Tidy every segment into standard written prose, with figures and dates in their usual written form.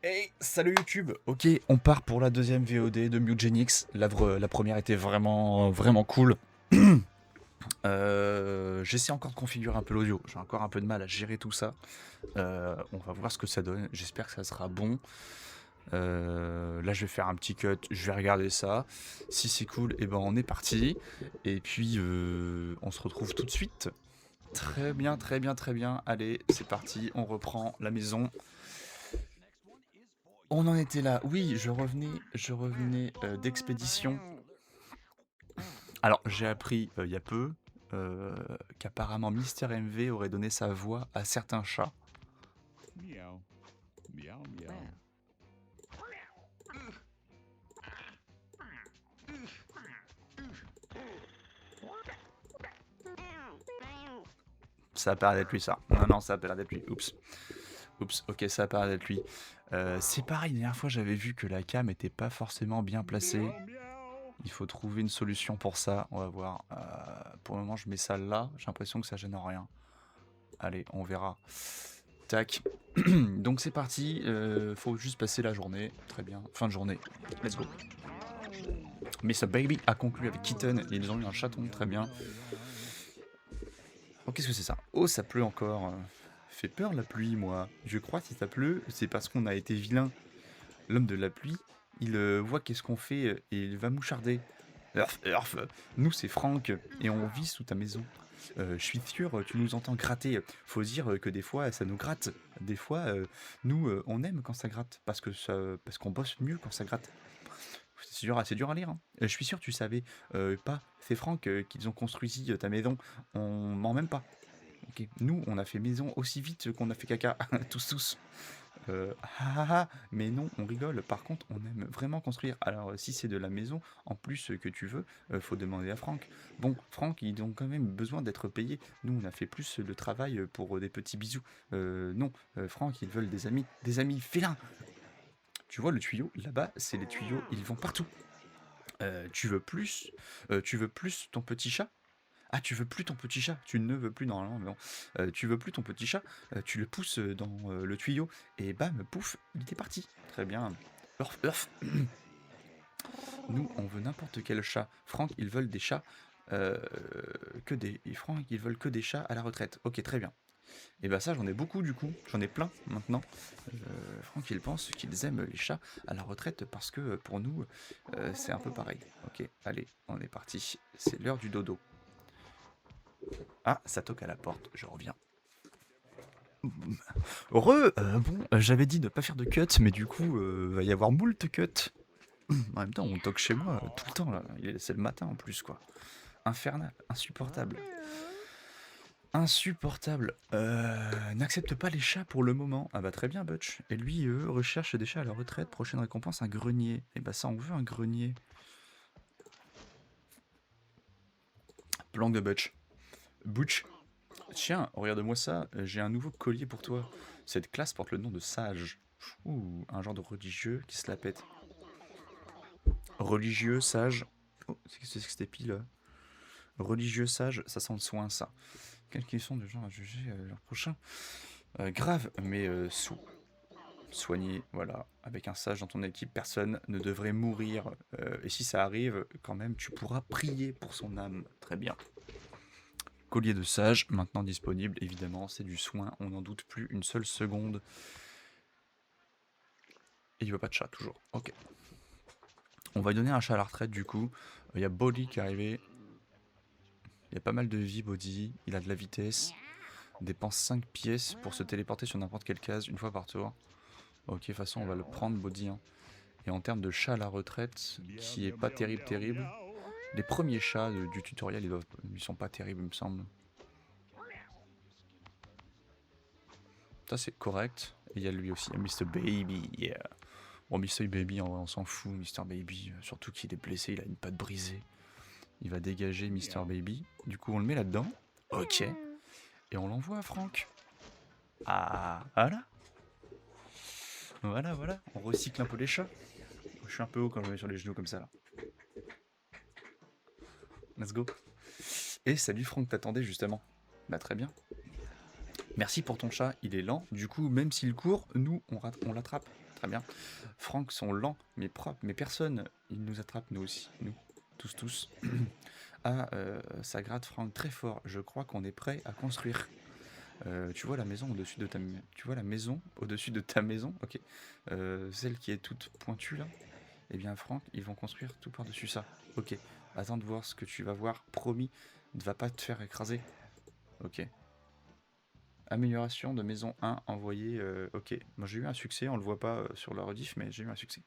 Hey, salut YouTube. Ok, on part pour la deuxième VOD de Mutgenix. La première était vraiment cool. J'essaie encore de configurer un peu l'audio. J'ai encore un peu de mal à gérer tout ça. On va voir ce que ça donne. J'espère que ça sera bon. Là, je vais faire un petit cut. Je vais regarder ça. Si c'est cool, et ben on est parti. Et puis, on se retrouve tout de suite. Très bien, très bien, très bien. Allez, c'est parti. On reprend la maison. On en était là. Oui, je revenais d'expédition. Alors, j'ai appris il y a peu qu'apparemment Mister MV aurait donné sa voix à certains chats. Meow. Meow meow. Ça a pas l'air d'être lui, ça. Non, non, ça a pas l'air d'être lui. Oups. Oups, ok, ça a pas l'air d'être lui. C'est pareil, la dernière fois, j'avais vu que la cam était pas forcément bien placée. Meow meow. Il faut trouver une solution pour ça. On va voir. Pour le moment, je mets ça là. J'ai l'impression que ça gêne rien. Allez, on verra. Tac. Donc c'est parti. Faut juste passer la journée. Très bien. Fin de journée. Let's go. Mr. Baby a conclu avec Kitten et ils ont eu un chaton. Très bien. Oh, qu'est-ce que c'est ça? Oh, ça pleut encore. Fait peur la pluie, moi. Je crois que si ça pleut, c'est parce qu'on a été vilain. L'homme de la pluie, il voit qu'est-ce qu'on fait et il va moucharder. Urf, urf. Nous, c'est Franck et on vit sous ta maison. Je suis sûr, tu nous entends gratter. Faut dire que des fois, ça nous gratte. Des fois, nous, on aime quand ça gratte parce qu'on bosse mieux quand ça gratte. C'est dur à lire, hein. Je suis sûr, tu savais pas. C'est Franck qu'ils ont construit ta maison. On ment même pas. Ok. Nous, on a fait maison aussi vite qu'on a fait caca. Tous. Mais non, on rigole. Par contre, on aime vraiment construire. Alors, si c'est de la maison, en plus que tu veux, faut demander à Franck. Bon, Franck, ils ont quand même besoin d'être payés. Nous, on a fait plus le travail pour des petits bisous. Non, Franck, ils veulent des amis félins. Tu vois le tuyau là-bas, c'est les tuyaux, ils vont partout. Tu veux plus ton petit chat? Ah, tu veux plus ton petit chat? Tu ne veux plus normalement, mais bon. Tu veux plus ton petit chat? Tu le pousses dans le tuyau et bam, pouf, il était parti. Très bien. Urf, urf. Nous, on veut n'importe quel chat. Franck, ils veulent des chats Franck, ils veulent que des chats à la retraite. Ok, très bien. Et bah ça, j'en ai beaucoup du coup. J'en ai plein maintenant. Franck, il pense qu'ils aiment les chats à la retraite parce que pour nous, c'est un peu pareil. Ok, allez, on est parti. C'est l'heure du dodo. Ah, ça toque à la porte, je reviens. J'avais dit de pas faire de cut, mais du coup, va y avoir moult cut. En même temps, on toque chez moi tout le temps, là. C'est le matin en plus, quoi. Infernal, insupportable. Insupportable. N'accepte pas les chats pour le moment. Ah bah très bien, Butch. Et lui, recherche des chats à la retraite. Prochaine récompense, un grenier. Et bah ça, on veut un grenier. Plan de Butch. Butch. Tiens, regarde-moi ça. J'ai un nouveau collier pour toi. Cette classe porte le nom de sage. Ouh, un genre de religieux qui se la pète. Religieux, sage. Oh, c'est que c'était pile. Religieux, sage, ça sent le soin, ça. Quelles questions de gens à juger l'an prochain? Grave, mais soigné, voilà. Avec un sage dans ton équipe, personne ne devrait mourir. Et si ça arrive, quand même, tu pourras prier pour son âme. Très bien. Collier de sage, maintenant disponible, évidemment, c'est du soin, on n'en doute plus une seule seconde. Et il veut pas de chat, toujours. Ok. On va lui donner un chat à la retraite, du coup. Il y a Body qui est arrivé. Il y a pas mal de vie, Body. Il a de la vitesse. Dépense 5 pièces pour se téléporter sur n'importe quelle case une fois par tour. Ok, de toute façon, on va le prendre, Body, hein. Et en termes de chat à la retraite, qui est pas terrible. Les premiers chats du tutoriel, ils sont pas terribles, il me semble. Ça, c'est correct. Et il y a lui aussi, Mr. Baby, yeah. Bon, Mr. Baby, on s'en fout, Mr. Baby. Surtout qu'il est blessé, il a une patte brisée. Il va dégager Mr. Baby. Du coup, on le met là-dedans. Ok. Et on l'envoie à Franck. Ah, voilà. Voilà. On recycle un peu les chats. Je suis un peu haut quand je me mets sur les genoux comme ça, là. Let's go. Et salut Franck, t'attendais justement. Bah très bien. Merci pour ton chat, il est lent. Du coup, même s'il court, nous, on l'attrape. Très bien. Franck sont lents, mais propres. Mais personne, il nous attrape, nous aussi. Nous, tous. Ah, ça gratte Franck très fort. Je crois qu'on est prêt à construire. Tu vois la maison au-dessus de ta tu vois la maison au-dessus de ta maison, ok. Celle qui est toute pointue là. Eh bien Franck, ils vont construire tout par-dessus ça. Ok. Attends de voir ce que tu vas voir. Promis, ne va pas te faire écraser. Ok. Amélioration de maison 1 envoyée. Ok. Moi j'ai eu un succès, on le voit pas sur la rediff, mais j'ai eu un succès.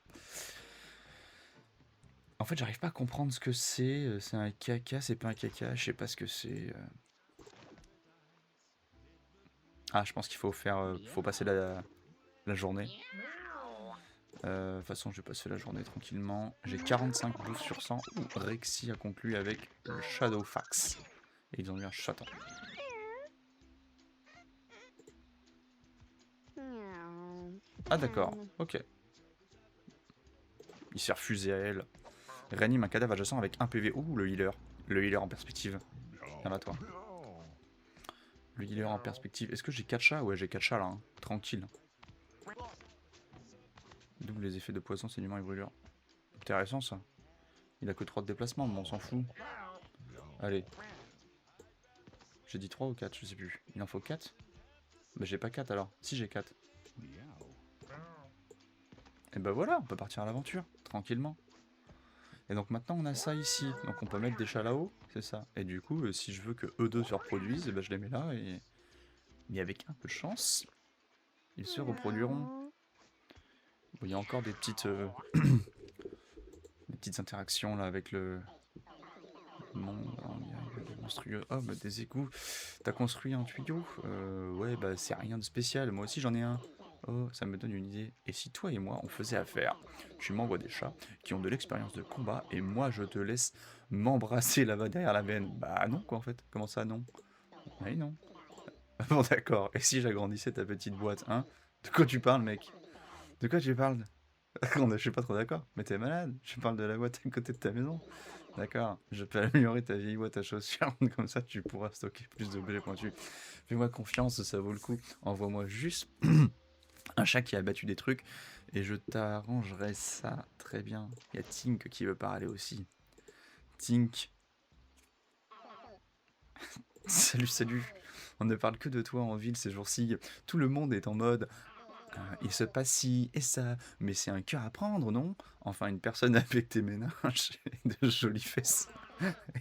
En fait, j'arrive pas à comprendre ce que c'est. C'est un caca, c'est pas un caca. Je sais pas ce que c'est. Ah, je pense qu'il faut faire, faut passer la journée. De toute façon, je vais passer la journée tranquillement. J'ai 45 12 sur 100. Ouh, Rexy a conclu avec le Shadowfax. Et ils ont eu un chaton. Ah d'accord, ok. Il s'est refusé à elle. Réanime un cadavre adjacent avec 1 PV. Ouh, le healer. Le healer en perspective. Viens là, toi. Le healer en perspective. Est-ce que j'ai 4 chats? Ouais, j'ai 4 chats là. Hein. Tranquille. Double les effets de poison, c'est l'humain et brûlure. Intéressant ça. Il a que 3 de déplacement, mais on s'en fout. Allez. J'ai dit 3 ou 4, je sais plus. Il en faut 4? Bah j'ai pas 4 alors. Si j'ai 4. Et bah voilà, on peut partir à l'aventure, tranquillement. Et donc maintenant on a ça ici. Donc on peut mettre des chats là-haut, c'est ça. Et du coup, si je veux que eux deux se reproduisent, et bah je les mets là et... Mais avec un peu de chance, ils se reproduiront. Bon, il y a encore des petites... des petites interactions là avec le... monde, il y a des monstrueux. Oh, bah des égouts. T'as construit un tuyau? Ouais, bah c'est rien de spécial. Moi aussi j'en ai un. Oh, ça me donne une idée. Et si toi et moi on faisait affaire? Tu m'envoies des chats qui ont de l'expérience de combat et moi je te laisse m'embrasser là-bas derrière la veine. Bah non quoi en fait. Comment ça non? Oui non. Bon d'accord. Et si j'agrandissais ta petite boîte, hein? De quoi tu parles mec? De quoi tu parles? Je suis pas trop d'accord. Mais t'es malade. Je parle de la boîte à côté de ta maison. D'accord, je peux améliorer ta vieille boîte à chaussures, comme ça tu pourras stocker plus d'objets pointus. Fais-moi confiance, ça vaut le coup. Envoie-moi juste un chat qui a battu des trucs et je t'arrangerai ça très bien. Il y a Tink qui veut parler aussi. Tink, salut. On ne parle que de toi en ville ces jours-ci. Tout le monde est en mode il se passe ci et ça, mais c'est un cœur à prendre, non? Enfin, une personne avec des méninges et de jolies fesses.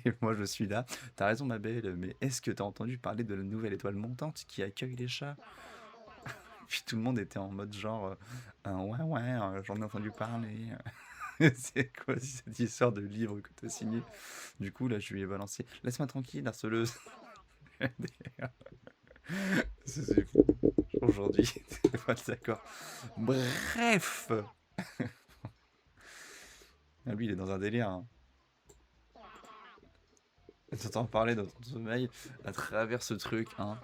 Et moi, je suis là. T'as raison, ma belle, mais est-ce que t'as entendu parler de la nouvelle étoile montante qui accueille les chats? Puis tout le monde était en mode genre, ouais, j'en ai entendu parler. C'est quoi cette histoire de livre que t'as signé? Du coup, là, je lui ai balancé. Laisse-moi tranquille, harceleuse. C'est fou. Aujourd'hui, t'es pas d'accord. Bref, ah, lui, il est dans un délire. Hein. T'entends parler dans ton sommeil à travers ce truc, hein.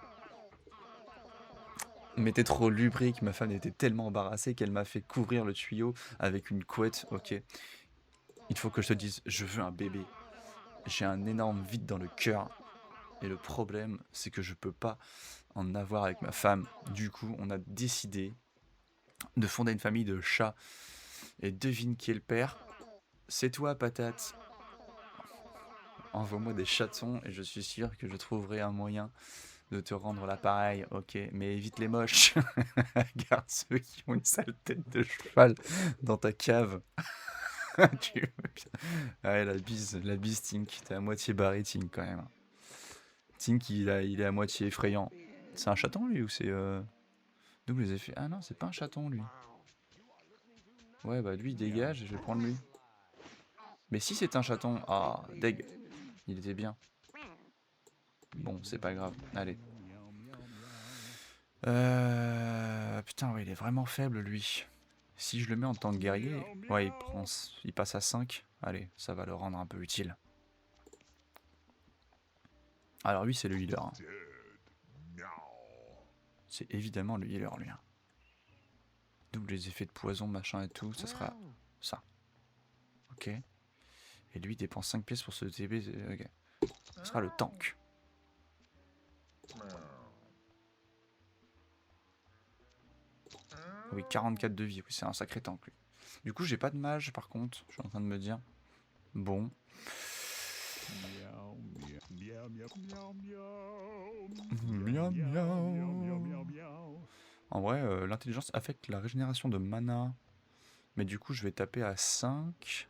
Mais t'es trop lubrique, ma femme était tellement embarrassée qu'elle m'a fait couvrir le tuyau avec une couette, ok. Il faut que je te dise, je veux un bébé. J'ai un énorme vide dans le cœur. Et le problème, c'est que je peux pas en avoir avec ma femme. Du coup, on a décidé de fonder une famille de chats. Et devine qui est le père? C'est toi, patate. Envoie-moi des chatons et je suis sûr que je trouverai un moyen de te rendre l'appareil, ok, mais évite les moches. Garde ceux qui ont une sale tête de cheval dans ta cave. Tu veux bien. Ouais, la bise Tink, t'es à moitié barré Tink quand même. Tink, il est à moitié effrayant. C'est un chaton lui ou c'est double les effets? Ah non, c'est pas un chaton lui. Ouais, bah lui il dégage et je vais prendre lui. Mais si c'est un chaton, ah, deg, il était bien. Bon, c'est pas grave, allez. Putain, ouais, il est vraiment faible lui. Si je le mets en tant que guerrier, ouais, il passe à 5. Allez, ça va le rendre un peu utile. Alors lui, c'est le healer. Hein. C'est évidemment le healer, lui. Hein. Double les effets de poison, machin et tout, ça sera ça. Ok. Et lui, il dépense 5 pièces pour se TB. Ok. Ça sera le tank. Oui, 44 de vie, oui, c'est un sacré tank lui. Du coup, j'ai pas de mage par contre, je suis en train de me dire. Bon. Meow, meow, meow, meow, meow, Miaou, meow, meow, meow, meow, miaou. meow, meow. En vrai, l'intelligence affecte la régénération de mana. Mais du coup, je vais taper à 5.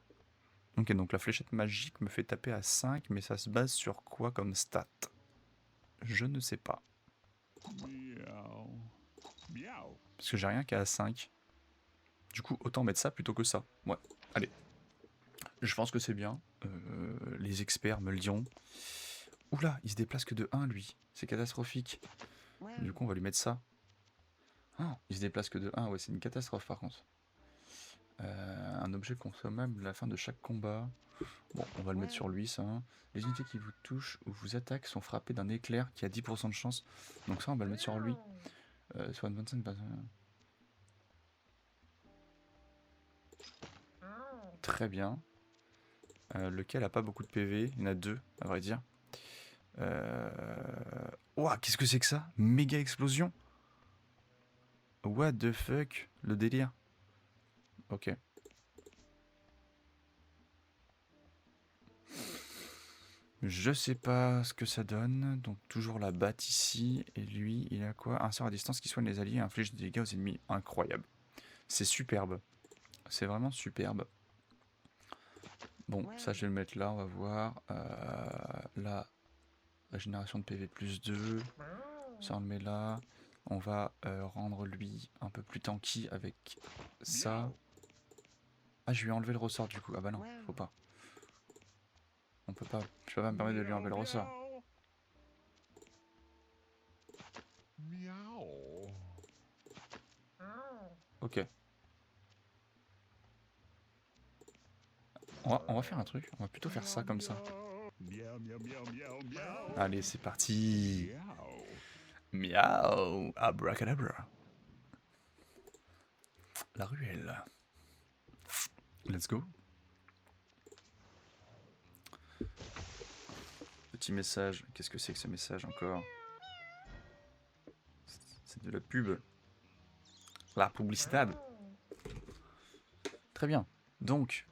Ok, donc la fléchette magique me fait taper à 5, mais ça se base sur quoi comme stat? Je ne sais pas. Meow, meow. Parce que j'ai rien qui est à 5. Du coup, autant mettre ça plutôt que ça. Ouais, allez. Je pense que c'est bien. Les experts me le diront. Oula, il se déplace que de 1 lui. C'est catastrophique. Du coup, on va lui mettre ça. Ah, il se déplace que de 1, ouais, c'est une catastrophe par contre. Un objet consommable à la fin de chaque combat. Bon, on va le mettre sur lui, ça. Les unités qui vous touchent ou vous attaquent sont frappées d'un éclair qui a 10% de chance. Donc ça, on va le mettre sur lui. Soit 25 Très bien. Lequel a pas beaucoup de PV? Il y en a 2, à vrai dire. Ouah, qu'est-ce que c'est que ça? Méga explosion? What the fuck? Le délire. Ok. Je sais pas ce que ça donne. Donc toujours la batte ici. Et lui, il a quoi? Un sort à distance qui soigne les alliés et inflige des dégâts aux ennemis. Incroyable. C'est superbe. C'est vraiment superbe. Bon, ça je vais le mettre là, on va voir. Là, la génération de PV plus 2. Ça on le met là. On va rendre lui un peu plus tanky avec ça. Ah, je lui ai enlevé le ressort du coup. Ah bah non, faut pas. On peut pas. Je peux pas me permettre de lui enlever le ressort. Meow. Ok. On va faire un truc. On va plutôt faire ça comme ça. Meow, meow, meow, meow, meow. Allez, c'est parti. Meow. Miaou. Abracadabra. La ruelle. Let's go. Petit message. Qu'est-ce que c'est que ce message encore? C'est de la pub. La publicité. Très bien. Donc,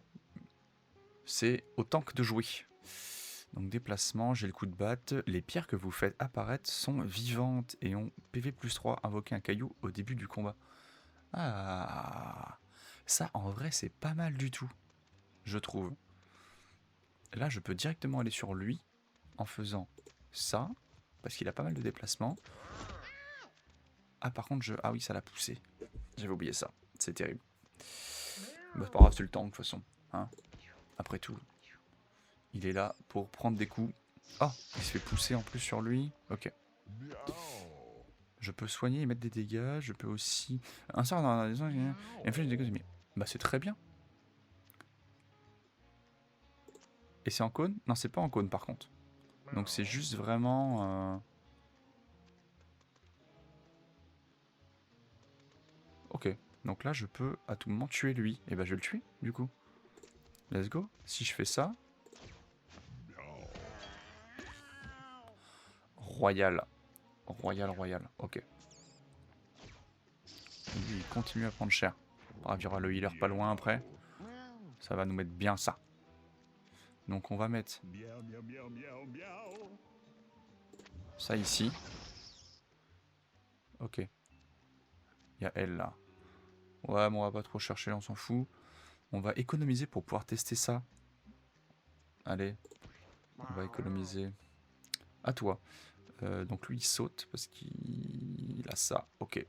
c'est au tank de jouer. Donc déplacement, j'ai le coup de batte. Les pierres que vous faites apparaître sont vivantes et ont PV plus 3. Invoquer un caillou au début du combat. Ah, ça en vrai c'est pas mal du tout, je trouve. Là je peux directement aller sur lui en faisant ça, parce qu'il a pas mal de déplacements. Ah par contre ah oui ça l'a poussé, j'avais oublié ça, c'est terrible. Bah, c'est pas grave, c'est le temps de toute façon, hein. Après tout, il est là pour prendre des coups. Oh, il se fait pousser en plus sur lui, ok. Je peux soigner et mettre des dégâts, je peux aussi... Un sort dans la zone et inflige des dégâts. Bah c'est très bien. Et c'est en cône? Non, c'est pas en cône par contre. Donc c'est juste vraiment... Ok. Donc là, je peux à tout moment tuer lui. Et bah je vais le tuer, du coup. Let's go. Si je fais ça... Royal. Royal, royal. Ok. Lui, il continue à prendre cher. Bref, il y aura le healer pas loin après. Ça va nous mettre bien ça. Donc on va mettre ça ici. Ok. Il y a elle là. Ouais, mais on va pas trop chercher, on s'en fout. On va économiser pour pouvoir tester ça. Allez. On va économiser. À toi. Donc lui il saute parce qu'il a ça. Ok.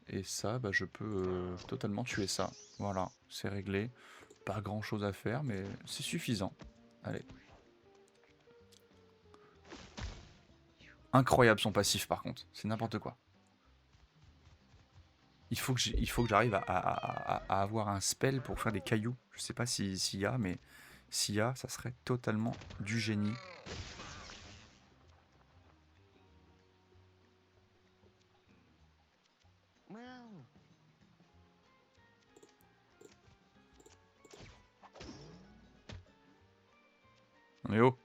Et ça, bah, je peux totalement tuer ça. Voilà, c'est réglé. Pas grand chose à faire, mais c'est suffisant. Allez. Incroyable son passif par contre. C'est n'importe quoi. Il faut que j'arrive à avoir un spell pour faire des cailloux. Je sais pas s'il y a, mais s'il y a, ça serait totalement du génie. Mais oh.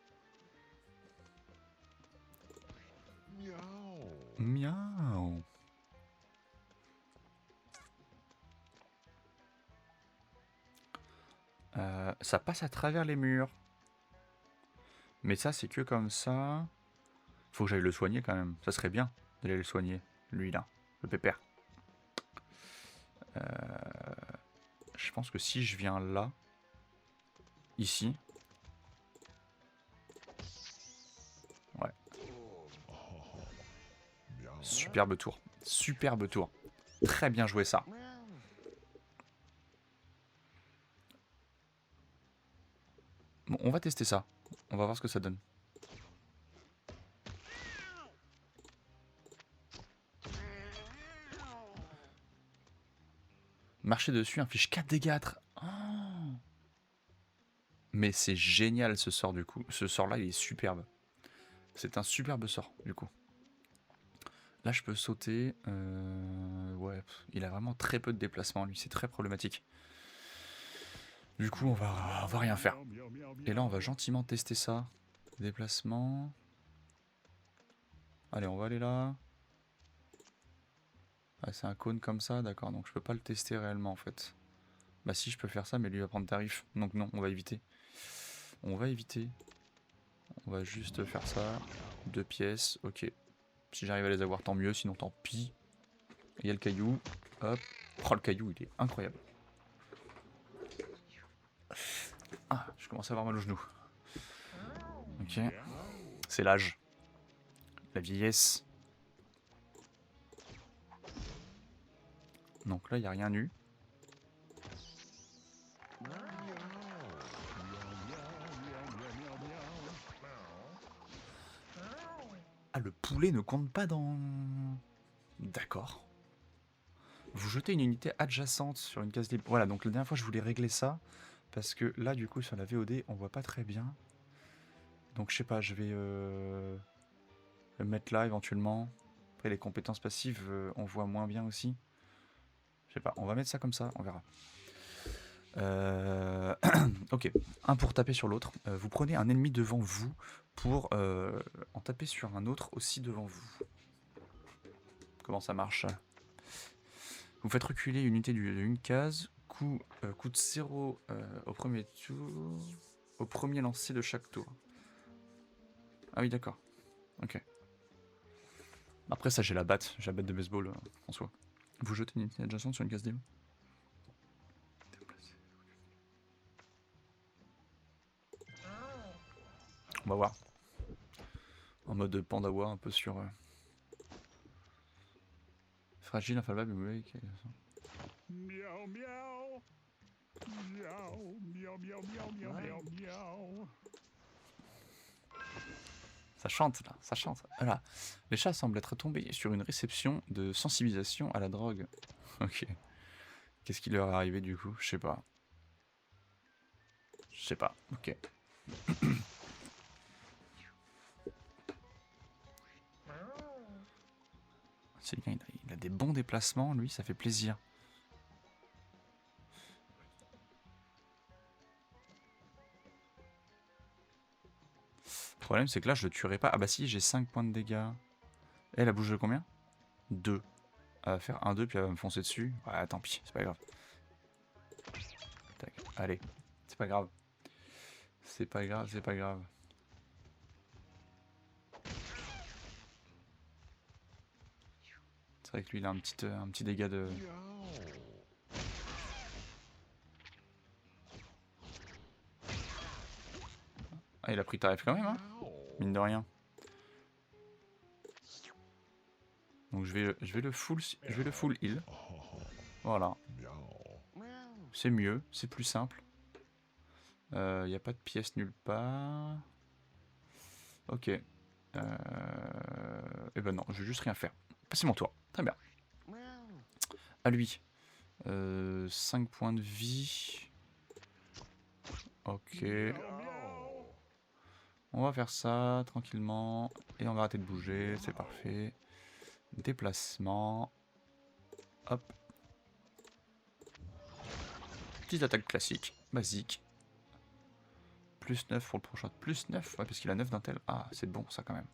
Miaou. Ça passe à travers les murs. Mais ça, c'est que comme ça. Faut que j'aille le soigner quand même. Ça serait bien d'aller le soigner. Lui là, le pépère. Je pense que si je viens là, ici. Ouais. Superbe tour. Superbe tour. Très bien joué ça. Bon, on va tester ça. On va voir ce que ça donne. Marcher dessus, inflige 4 dégâts. Oh. Mais c'est génial ce sort du coup. Ce sort là il est superbe. C'est un superbe sort du coup. Là je peux sauter. Ouais, il a vraiment très peu de déplacement lui, c'est très problématique. Du coup on va rien faire. Et là on va gentiment tester ça. Déplacement. Allez on va aller là. Ah, c'est un cône comme ça, d'accord, donc je peux pas le tester réellement en fait. Bah si je peux faire ça mais lui va prendre tarif. Donc non, on va éviter. On va éviter. On va juste faire ça. 2 pièces, ok. Si j'arrive à les avoir, tant mieux, sinon tant pis. Il y a le caillou. Hop. Oh, le caillou, il est incroyable. Ah, je commence à avoir mal au genou. Ok. C'est l'âge. La vieillesse. Donc là, il n'y a rien eu. Ah, le poulet ne compte pas dans... D'accord. Vous jetez une unité adjacente sur une case libre. Voilà, donc la dernière fois, je voulais régler ça. Parce que là, du coup, sur la VOD, on voit pas très bien. Donc, je sais pas, je vais le mettre là, éventuellement. Après, les compétences passives, on voit moins bien aussi. Je sais pas, on va mettre ça comme ça, on verra. Ok, un pour taper sur l'autre. Vous prenez un ennemi devant vous pour en taper sur un autre aussi devant vous. Comment ça marche? Vous faites reculer une unité d'une case. Coûte 0 au premier tour. Au premier lancer de chaque tour. Ah oui, d'accord. Ok. Après ça, j'ai la batte de baseball en soi. Vous jetez une unité adjacente sur une case libre. On va voir. En mode pandawa, un peu sur... Fragile, infallible, oui. Miaou, miaou. Miaou, miaou, miaou, miaou, miaou, miaou, miaou. Ça chante là, ça chante. Voilà. Les chats semblent être tombés sur une réception de sensibilisation à la drogue. Ok. Qu'est-ce qui leur est arrivé du coup? Je sais pas. Je sais pas. Ok. C'est bien, il a des bons déplacements, lui, ça fait plaisir. Le problème, c'est que là, je le tuerai pas. Ah bah si, j'ai 5 points de dégâts. Elle a bougé de combien? 2. Elle va faire 1-2, puis elle va me foncer dessus. Ouais, tant pis, c'est pas grave. Tac. Allez, c'est pas grave. C'est pas grave, c'est pas grave. C'est vrai que lui, il a un petit dégât de... Ah, il a pris tarif quand même, hein, mine de rien. Donc je vais le full heal. Voilà. C'est mieux, c'est plus simple. Il n'y a pas de pièce nulle part. Ok. Et ben non, je vais juste rien faire. Passez mon tour. Très bien. À lui. 5 points de vie. Ok. On va faire ça tranquillement. Et on va arrêter de bouger. C'est parfait. Déplacement. Hop. Petite attaque classique. Basique. Plus 9 pour le prochain. Plus 9, ouais, parce qu'il a 9 d'intel. Ah, c'est bon ça quand même.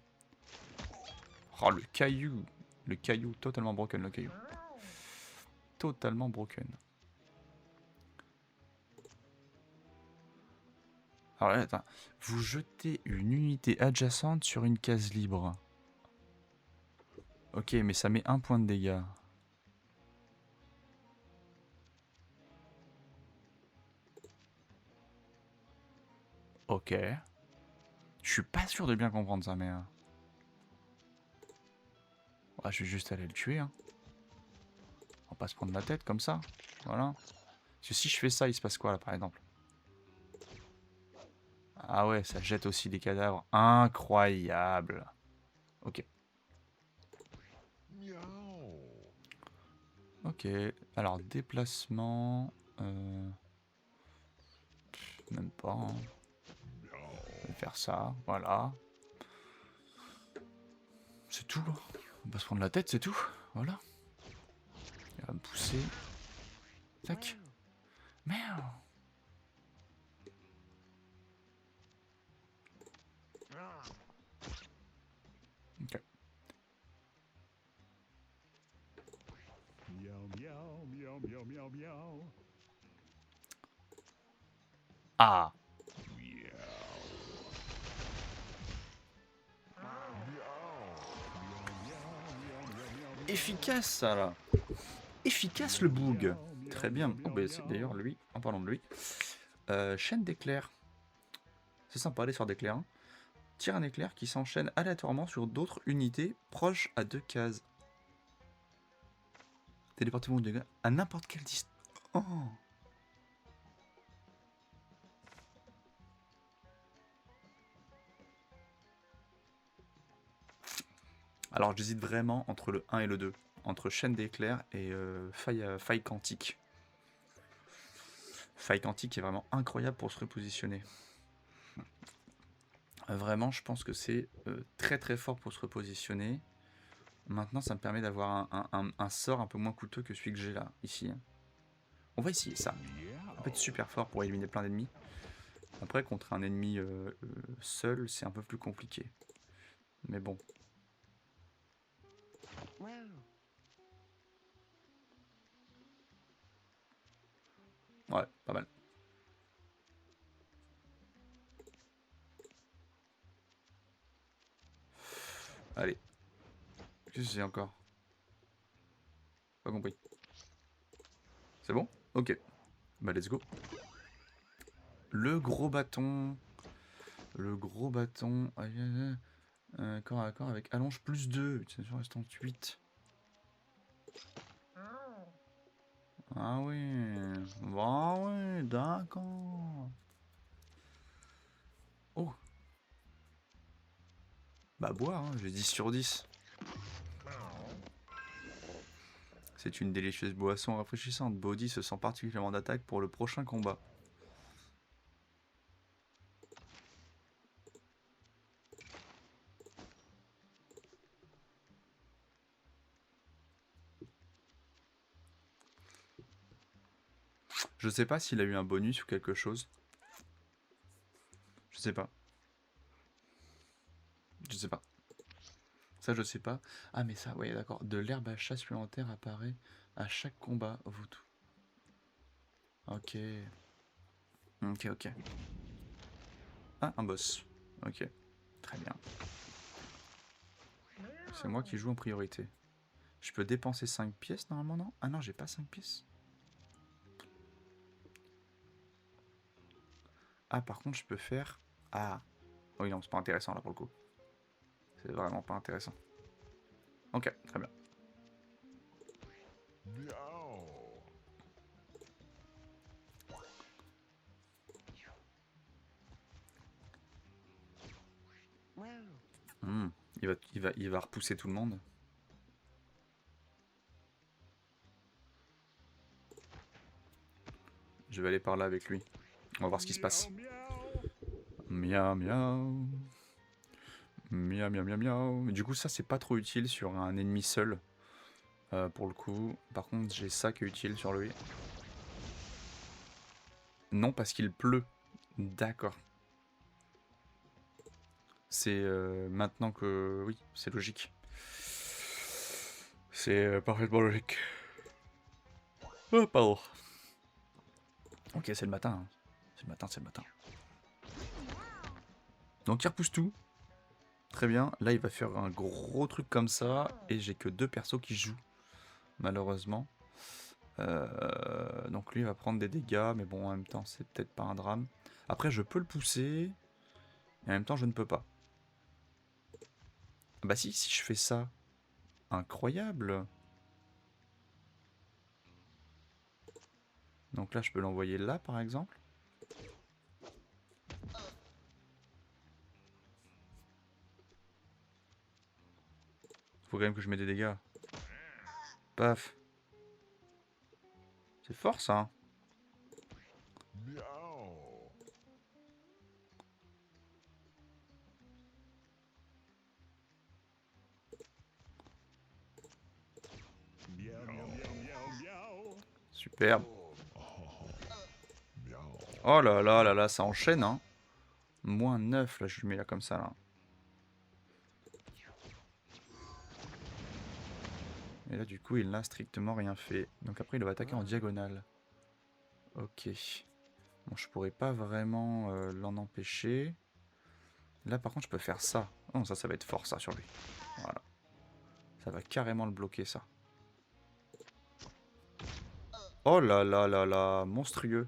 Oh, le caillou. Le caillou, totalement broken le caillou. Totalement broken. Alors là, attends. Vous jetez une unité adjacente sur une case libre. Ok, mais ça met 1 point de dégâts. Ok. Je suis pas sûr de bien comprendre ça, mais... Ouais, je vais juste aller le tuer, hein. On va pas se prendre la tête comme ça. Voilà. Parce que si je fais ça, il se passe quoi, là, par exemple? Ah ouais, ça jette aussi des cadavres. Incroyable. Ok. Ok. Alors, déplacement... Même pas, hein. Je vais faire ça, voilà. C'est tout. On va se prendre la tête, c'est tout. Voilà. Il va me pousser. Tac. Merde. Ok. Meow, meow, meow, meow, meow, meow. Ah. Efficace, ça, là. Efficace, le boug. Très bien. Oh, bah, c'est d'ailleurs lui, en parlant de lui. Chaîne d'éclairs. C'est sympa, les sorts d'éclairs. Hein. Tire un éclair qui s'enchaîne aléatoirement sur d'autres unités proches à 2 cases. Téléportez-vous de dégâts à n'importe quelle distance. Oh. Alors j'hésite vraiment entre le 1 et le 2. Entre chaîne d'éclairs et faille quantique. Faille quantique est vraiment incroyable pour se repositionner. Vraiment, je pense que c'est très très fort pour se repositionner. Maintenant, ça me permet d'avoir un sort un peu moins coûteux que celui que j'ai là, ici. On va essayer ça. Ça peut être super fort pour éliminer plein d'ennemis. Après, contre un ennemi seul, c'est un peu plus compliqué. Mais bon. Ouais, pas mal. Allez. Qu'est-ce que c'est encore? Pas compris. C'est bon? Ok. Bah, let's go. Le gros bâton. Le gros bâton. Corps à corps avec allonge plus 2. Utilisation restante 8. Ah oui. Bah oui, d'accord. Oh. Bah boire, hein, j'ai 10 sur 10. C'est une délicieuse boisson rafraîchissante. Body se sent particulièrement d'attaque pour le prochain combat. Je sais pas s'il a eu un bonus ou quelque chose. Je sais pas. Je sais pas. Ça, je sais pas. Ah, mais ça, ouais, d'accord. De l'herbe à chat supplémentaire apparaît à chaque combat. Vous tout. Ok. Ok, ok. Ah, un boss. Ok. Très bien. C'est moi qui joue en priorité. Je peux dépenser 5 pièces normalement, non? Ah non, j'ai pas 5 pièces. Ah, par contre, je peux faire... Ah. Oui, non, c'est pas intéressant là pour le coup. C'est vraiment pas intéressant. Ok, très bien. Hmm, il va repousser tout le monde. Je vais aller par là avec lui. On va voir ce qui se passe. Miaou, miaou. Miaou, miaou, miaou, miaou. Du coup, ça, c'est pas trop utile sur un ennemi seul. Pour le coup. Par contre, j'ai ça qui est utile sur lui. Non, parce qu'il pleut. D'accord. C'est maintenant que... Oui, c'est logique. C'est parfaitement logique. Oh, pardon. Ok, c'est le matin. Hein. C'est le matin, c'est le matin. Donc il repousse tout. Très bien. Là, il va faire un gros truc comme ça. Et j'ai que 2 persos qui jouent, malheureusement. Donc lui, il va prendre des dégâts. Mais bon, en même temps, c'est peut-être pas un drame. Après, je peux le pousser. Et en même temps, je ne peux pas. Bah si je fais ça. Incroyable. Donc là, je peux l'envoyer là, par exemple. Faut quand même que je mette des dégâts. Paf. C'est fort, ça. Hein. Miaou. Miaou, miaou, miaou, miaou, miaou. Superbe. Miaou. Oh là là là là, ça enchaîne, hein. Moins 9, là, je lui mets là comme ça, là. Et là, du coup, il n'a strictement rien fait. Donc après, il va attaquer en diagonale. Ok. Bon, je pourrais pas vraiment l'en empêcher. Là, par contre, je peux faire ça. Oh, ça va être fort, ça, sur lui. Voilà. Ça va carrément le bloquer, ça. Oh là là là là, monstrueux.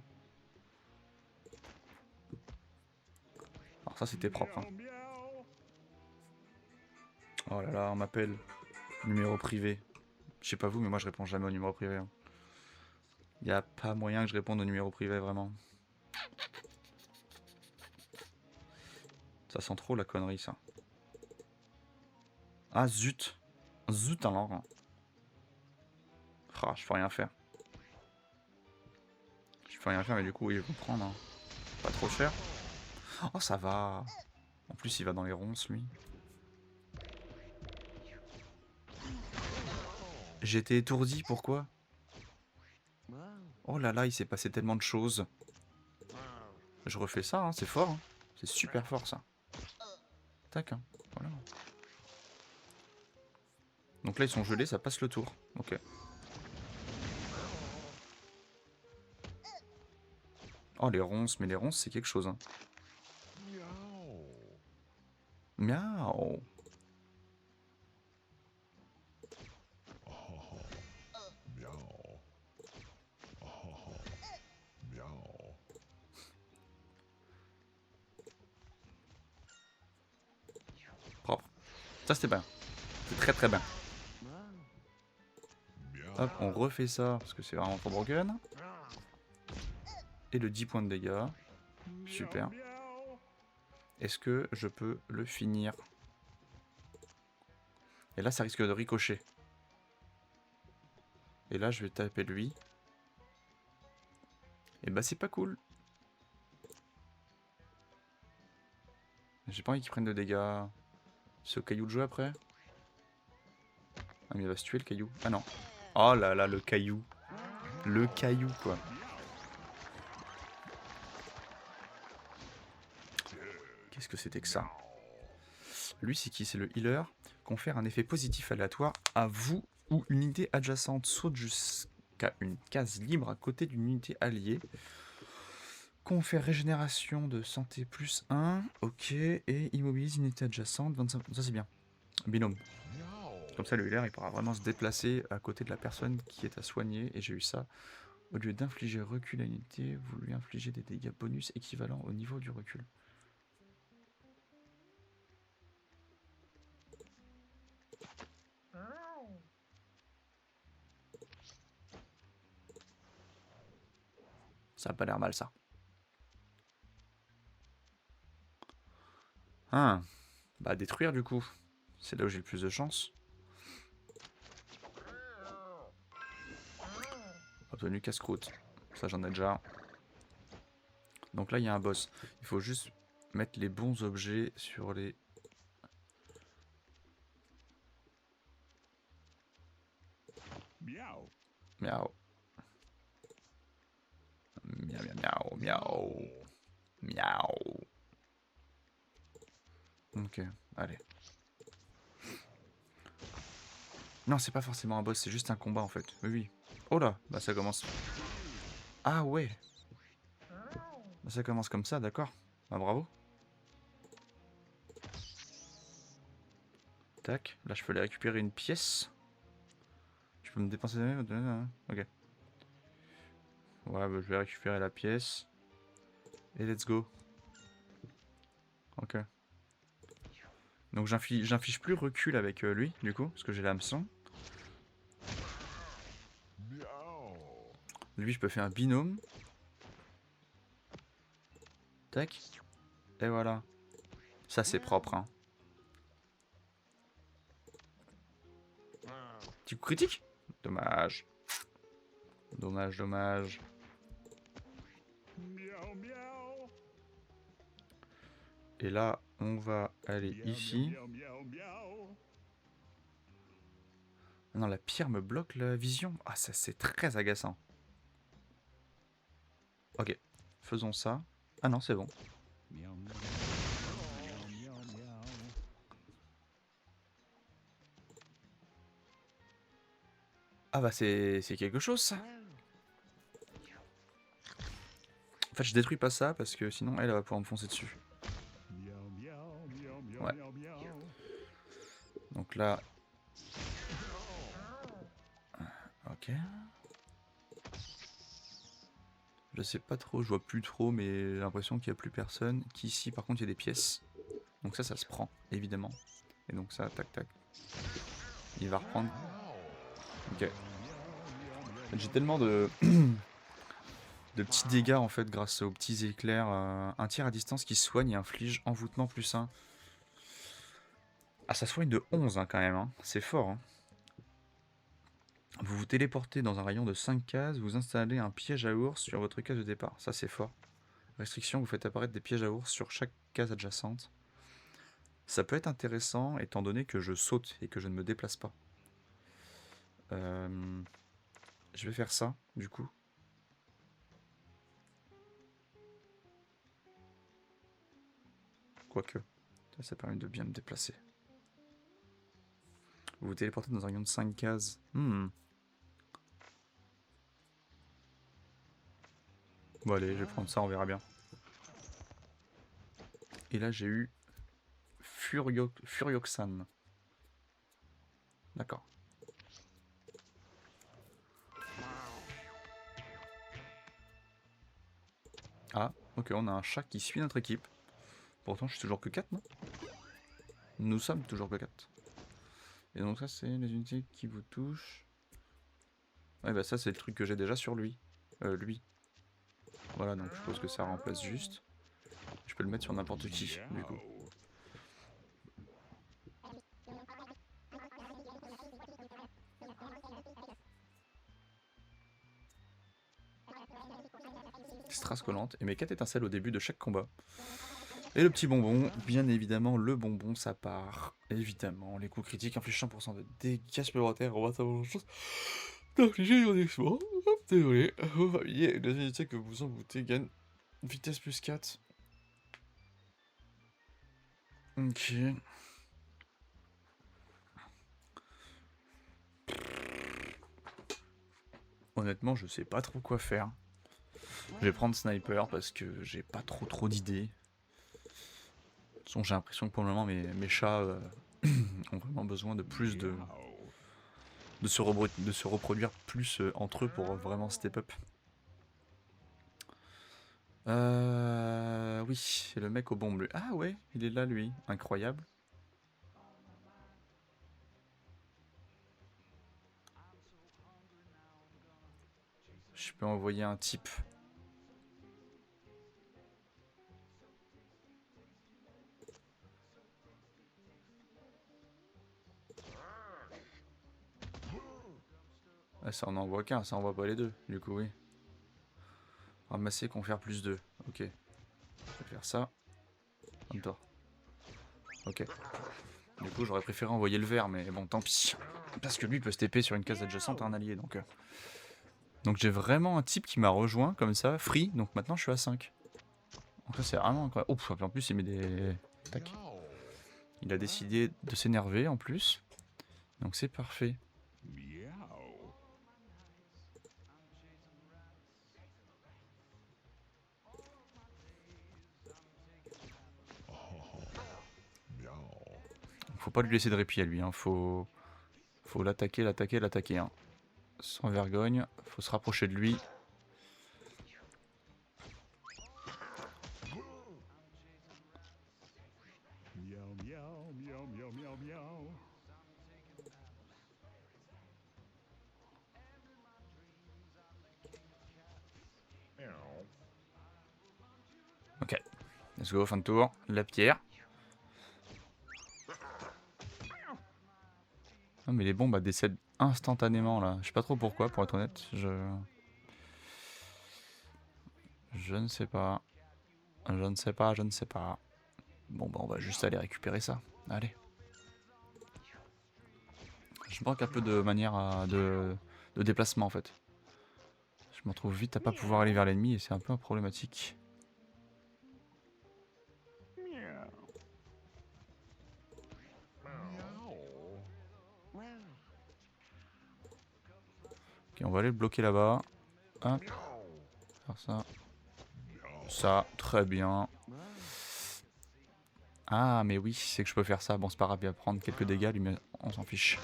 Alors ça, c'était propre. Hein. Miaou, miaou. Oh là là, on m'appelle. Numéro privé. Je sais pas vous, mais moi, je réponds jamais au numéro privé. Hein. Y a pas moyen que je réponde au numéro privé, vraiment. Ça sent trop la connerie, ça. Ah, zut. Zut, alors. Hein. Ah, je peux rien faire. Je peux rien faire, mais du coup, ils vont prendre. Hein. Pas trop cher. Oh, ça va. En plus, il va dans les ronces, lui. J'étais étourdi, pourquoi? Oh là là, il s'est passé tellement de choses. Je refais ça, hein, c'est fort. Hein. C'est super fort, ça. Tac, hein. Voilà. Donc là, ils sont gelés, ça passe le tour. Ok. Oh, les ronces, mais les ronces, c'est quelque chose. Hein. Miaou. Miaou. Miaou. Miaou. Propre. Ça, c'était bien. C'est très très bien. Miaou. Hop, on refait ça, parce que c'est vraiment trop broken. Et le 10 points de dégâts. Super. Miaou. Est-ce que je peux le finir? Et là, ça risque de ricocher. Et là, je vais taper lui. Et bah, c'est pas cool. J'ai pas envie qu'il prenne de dégâts. C'est au caillou de jouer après? Ah, mais il va se tuer le caillou. Ah non. Oh là là, le caillou. Le caillou, quoi. Qu'est-ce que c'était que ça? Lui, c'est qui? C'est le healer. Confère un effet positif aléatoire à vous ou une unité adjacente. Saute jusqu'à une case libre à côté d'une unité alliée. Confère régénération de santé plus 1. Ok. Et immobilise une unité adjacente. 25... Ça, c'est bien. Binôme. Comme ça, le healer, il pourra vraiment se déplacer à côté de la personne qui est à soigner. Et j'ai eu ça. Au lieu d'infliger recul à une unité, vous lui infligez des dégâts bonus équivalents au niveau du recul. Ça a pas l'air mal, ça. Ah, bah détruire du coup. C'est là où j'ai le plus de chance. Obtenu casse-croûte. Ça, j'en ai déjà. Donc là, il y a un boss. Il faut juste mettre les bons objets sur les... Miaou. Miaou. Miaou, miaou, miaou. Miaou. Ok, allez. Non, c'est pas forcément un boss, c'est juste un combat en fait. Oui, oui. Oh là, bah ça commence... Ah ouais. Bah, ça commence comme ça, d'accord. Bah bravo. Tac, là je peux aller récupérer une pièce. Je peux me dépenser... Ok. Ouais, bah, je vais récupérer la pièce. Et let's go. Ok. Donc j'inflige plus recul avec lui, du coup, parce que j'ai l'hameçon. Miaou. Lui, je peux faire un binôme. Tac. Et voilà. Ça, c'est propre, hein. Petit coup critique. Dommage. Dommage, dommage. Miaou, miaou. Et là, on va aller Miaou, ici. miaou, miaou, miaou. Ah non, la pierre me bloque la vision. Ah, ça, c'est très agaçant. Ok. Faisons ça. Ah non, c'est bon. Miaou, miaou, miaou, miaou, miaou. Ah bah, c'est quelque chose, ça. En fait, je détruis pas ça parce que sinon, elle va pouvoir me foncer dessus. Miaou, miaou, miaou, miaou, Ouais. miaou, miaou. Donc là... Ok. Je sais pas trop, je vois plus trop, mais j'ai l'impression qu'il n'y a plus personne. Qu'ici, par contre, il y a des pièces. Donc ça se prend, évidemment. Et donc ça, tac, tac. Il va reprendre. Ok. En fait, j'ai tellement de... de petits dégâts, en fait, grâce aux petits éclairs. Un tir à distance qui soigne et inflige envoûtement +1. Ah, ça soigne de 11, hein, quand même. Hein. C'est fort, hein. Vous vous téléportez dans un rayon de 5 cases, vous installez un piège à ours sur votre case de départ. Ça, c'est fort. Restriction, vous faites apparaître des pièges à ours sur chaque case adjacente. Ça peut être intéressant étant donné que je saute et que je ne me déplace pas. Je vais faire ça, du coup. Quoique, ça permet de bien me déplacer. Vous vous téléportez dans un rayon de 5 cases. Bon allez, je vais prendre ça, on verra bien. Et là j'ai eu Furioxan. D'accord. Ah, ok, on a un chat qui suit notre équipe. Pourtant je suis toujours que 4, non? Nous sommes toujours que 4. Et donc ça c'est les unités qui vous touchent. Ouais bah ça c'est le truc que j'ai déjà sur lui. Lui. Voilà, donc je suppose que ça remplace juste. Je peux le mettre sur n'importe qui, du coup. Miaou. Strass collante. Et mes 4 étincelles au début de chaque combat. Et le petit bonbon, bien évidemment, le bonbon, ça part. Évidemment, les coups critiques infligent 100% de dégâts supplémentaires. On va savoir chose d'infliger ironiquement. Hop, désolé. Vos familles et les unités que vous emboutez gagnent vitesse +4. Ok. Honnêtement, je sais pas trop quoi faire. Je vais prendre sniper parce que j'ai pas trop d'idées. De toute façon, j'ai l'impression que pour le moment, mes chats ont vraiment besoin de plus de... Miaou. de se reproduire plus entre eux pour vraiment step up. Oui, c'est le mec au bombe bleu. Ah ouais, il est là lui, incroyable. Je peux envoyer un type. Ah, ça en envoie qu'un, ça envoie pas les deux, du coup oui. Ramasser, confère +2. Ok. Je vais faire ça. Comme toi. Ok. Du coup j'aurais préféré envoyer le vert, mais bon tant pis. Parce que lui peut se TP sur une case adjacente à un allié, donc... Donc j'ai vraiment un type qui m'a rejoint comme ça, free, donc maintenant je suis à 5. Donc ça c'est vraiment incroyable. Oh, en plus il met des... Tac. Miaou. Il a décidé de s'énerver en plus. Donc c'est parfait. Miaou. Oh, miaou. faut pas lui laisser de répit à lui, hein. Faut l'attaquer, l'attaquer, l'attaquer, hein. Sans vergogne, faut se rapprocher de lui. Meow, meow, meow, meow, meow, meow. Ok, let's go, fin de tour. La pierre. Non mais les bombes elles décèdent instantanément là. Je sais pas trop pourquoi, pour être honnête. Je ne sais pas. Je ne sais pas, je ne sais pas. Bon bah on va juste aller récupérer ça. Allez. Je manque un peu de manière de déplacement en fait. Je me retrouve vite à pas pouvoir aller vers l'ennemi et c'est un peu problématique. Ok, on va aller le bloquer là-bas. Hop. Faire ça. Ça, très bien. Ah mais oui, c'est que je peux faire ça. Bon c'est pas grave, il va prendre quelques dégâts lui mais on s'en fiche.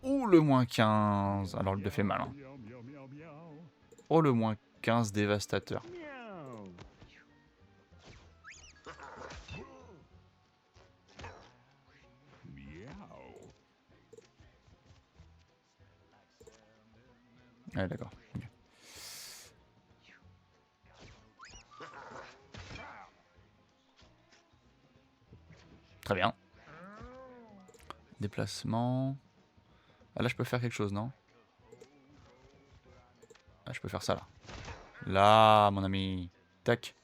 Ouh le moins 15. Alors il le fait mal. Hein. Meow, meow, meow, meow. Oh le moins 15 dévastateur. Meow. Meow. Ouais d'accord. Ok. Très bien. Déplacement. Ah là je peux faire quelque chose non? Ah je peux faire ça là. Là mon ami. Tac.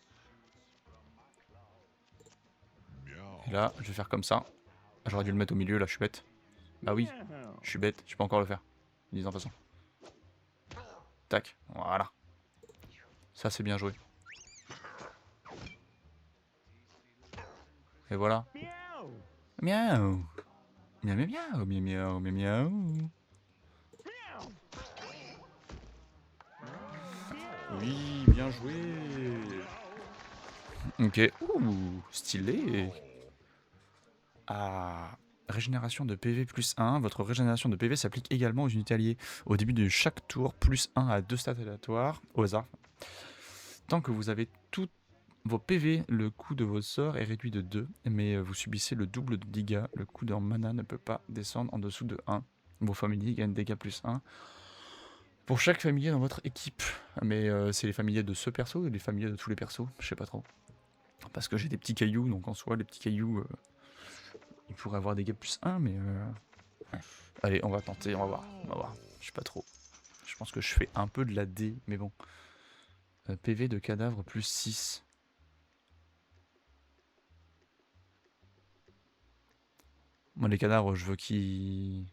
Et là je vais faire comme ça. Ah, j'aurais dû le mettre au milieu là, je suis bête. Bah oui, Meow. je suis bête, je peux encore le faire. Disons de toute façon. Tac, voilà. Ça c'est bien joué. Et voilà. Meow. Miaou. Miaou miaou miaou miaou miaou miaou. Oui, bien joué. Ok. Ouh, stylé. Ah. Régénération de PV plus 1. Votre régénération de PV s'applique également aux unités alliées. Au début de chaque tour, plus 1 à 2 stats aléatoires, au hasard. Tant que vous avez tous vos PV, le coût de vos sorts est réduit de 2, mais vous subissez le double de dégâts. Le coût en mana ne peut pas descendre en dessous de 1. Vos familiers gagnent dégâts plus 1. Pour chaque familier dans votre équipe. Mais c'est les familiers de ce perso ou les familiers de tous les persos? Je sais pas trop. Parce que j'ai des petits cailloux, donc en soi, les petits cailloux, ils pourraient avoir dégâts plus 1, mais... Allez, on va tenter, on va voir. On va voir. Je sais pas trop. Je pense que je fais un peu de la D, mais bon. PV de cadavre plus 6. Moi, les cadavres, je veux qu'ils...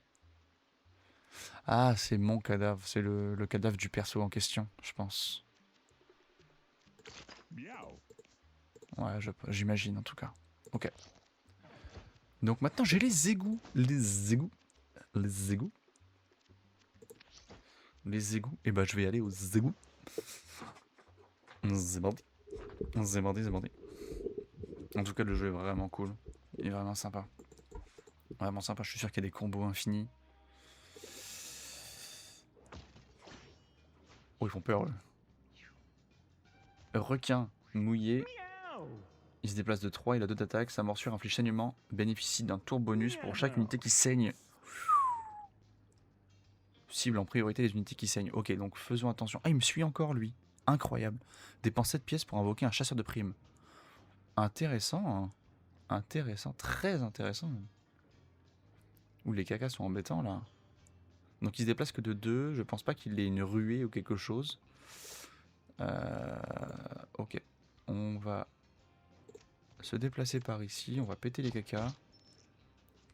Ah, c'est mon cadavre. C'est le cadavre du perso en question, je pense. Meow. Ouais, j'imagine en tout cas. Ok. Donc maintenant, j'ai les égouts. Les égouts. Les égouts. Les égouts. Et bah, je vais aller aux égouts. C'est parti. C'est parti, c'est parti. En tout cas, le jeu est vraiment cool. Il est vraiment sympa. Vraiment sympa. Je suis sûr qu'il y a des combos infinis. Oh, ils font peur, eux. Requin mouillé. Meow. Il se déplace de 3, il a 2 d'attaque. Sa morsure inflige saignement. Bénéficie d'un tour bonus pour chaque unité qui saigne. Cible en priorité les unités qui saignent. Ok, donc faisons attention. Ah, il me suit encore, lui. Incroyable. Dépense 7 pièces pour invoquer un chasseur de primes. Intéressant. Hein. Intéressant. Très intéressant. Ouh, les cacas sont embêtants, là. Donc il se déplace que de 2. Je pense pas qu'il ait une ruée ou quelque chose. Ok. On va se déplacer par ici. On va péter les cacas.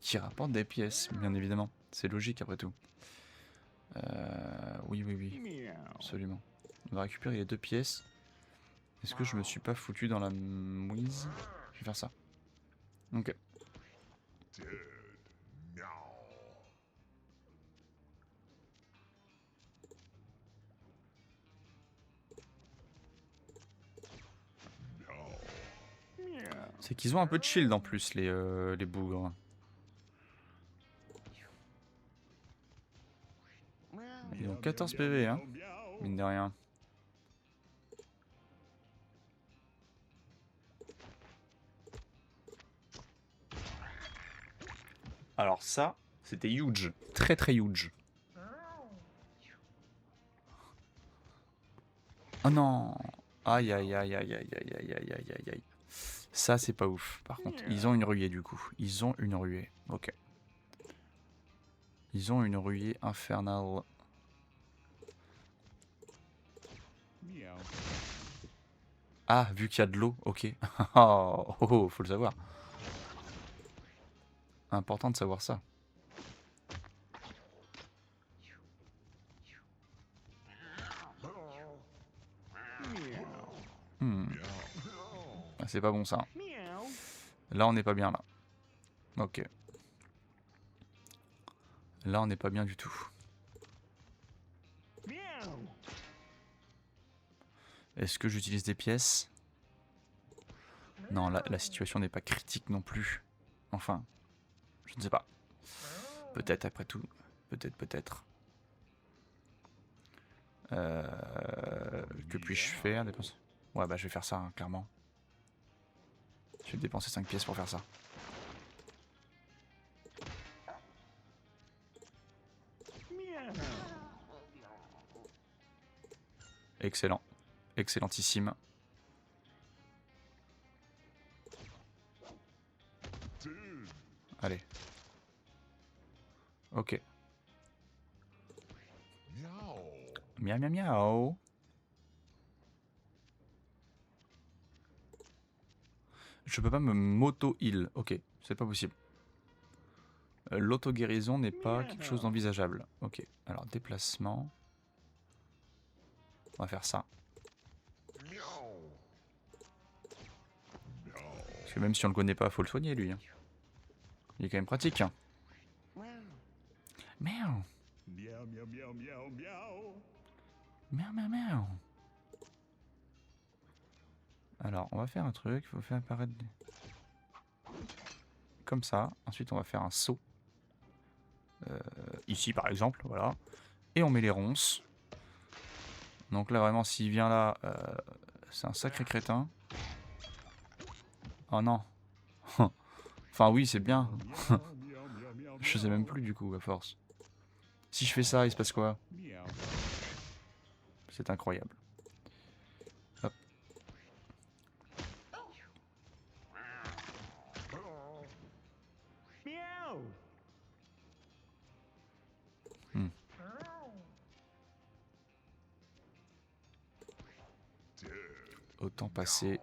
Qui rapportent des pièces, bien évidemment. C'est logique, après tout. Oui, oui, oui. Meow. Absolument. On va récupérer les 2 pièces. Est-ce que je me suis pas foutu dans la mouise? Je vais faire ça. Ok. C'est qu'ils ont un peu de shield en plus, les bougres. Ils ont 14 PV, hein, mine de rien. Alors ça, c'était huge. Très très huge. Oh non. Aïe aïe aïe aïe aïe aïe aïe aïe aïe aïe aïe. Ça c'est pas ouf. Par contre, ils ont une ruée du coup. Ils ont une ruée. Ok. Ils ont une ruée infernale. Ah, vu qu'il y a de l'eau, ok. Oh, oh, oh, faut le savoir. Important de savoir ça. Hmm. Ah, c'est pas bon ça. Là on n'est pas bien là. Ok. Là on n'est pas bien du tout. Est-ce que j'utilise des pièces? Non, la situation n'est pas critique non plus. Enfin, je ne sais pas. Peut-être après tout. Peut-être, peut-être. Que puis-je faire? Dépenser. Ouais, bah je vais faire ça, hein, clairement. Je vais dépenser 5 pièces pour faire ça. Excellent. Excellentissime. Allez. Ok. Miaou miaou miaou. Je peux pas me moto-heal. Ok, c'est pas possible. L'auto-guérison n'est pas quelque chose d'envisageable. Ok, alors déplacement. On va faire ça. Parce que même si on le connaît pas, faut le soigner lui. Hein. Il est quand même pratique. Hein. Miaou. Miaou miaou miaou. Alors, on va faire un truc. Il faut faire apparaître... Comme ça. Ensuite, on va faire un saut. Ici, par exemple. Voilà. Et on met les ronces. Donc là, vraiment, s'il vient là, c'est un sacré crétin. Oh non. Enfin, oui, c'est bien. Je sais même plus, du coup, à force. Si je fais ça, il se passe quoi? C'est incroyable. Hop. Hmm. Autant passer.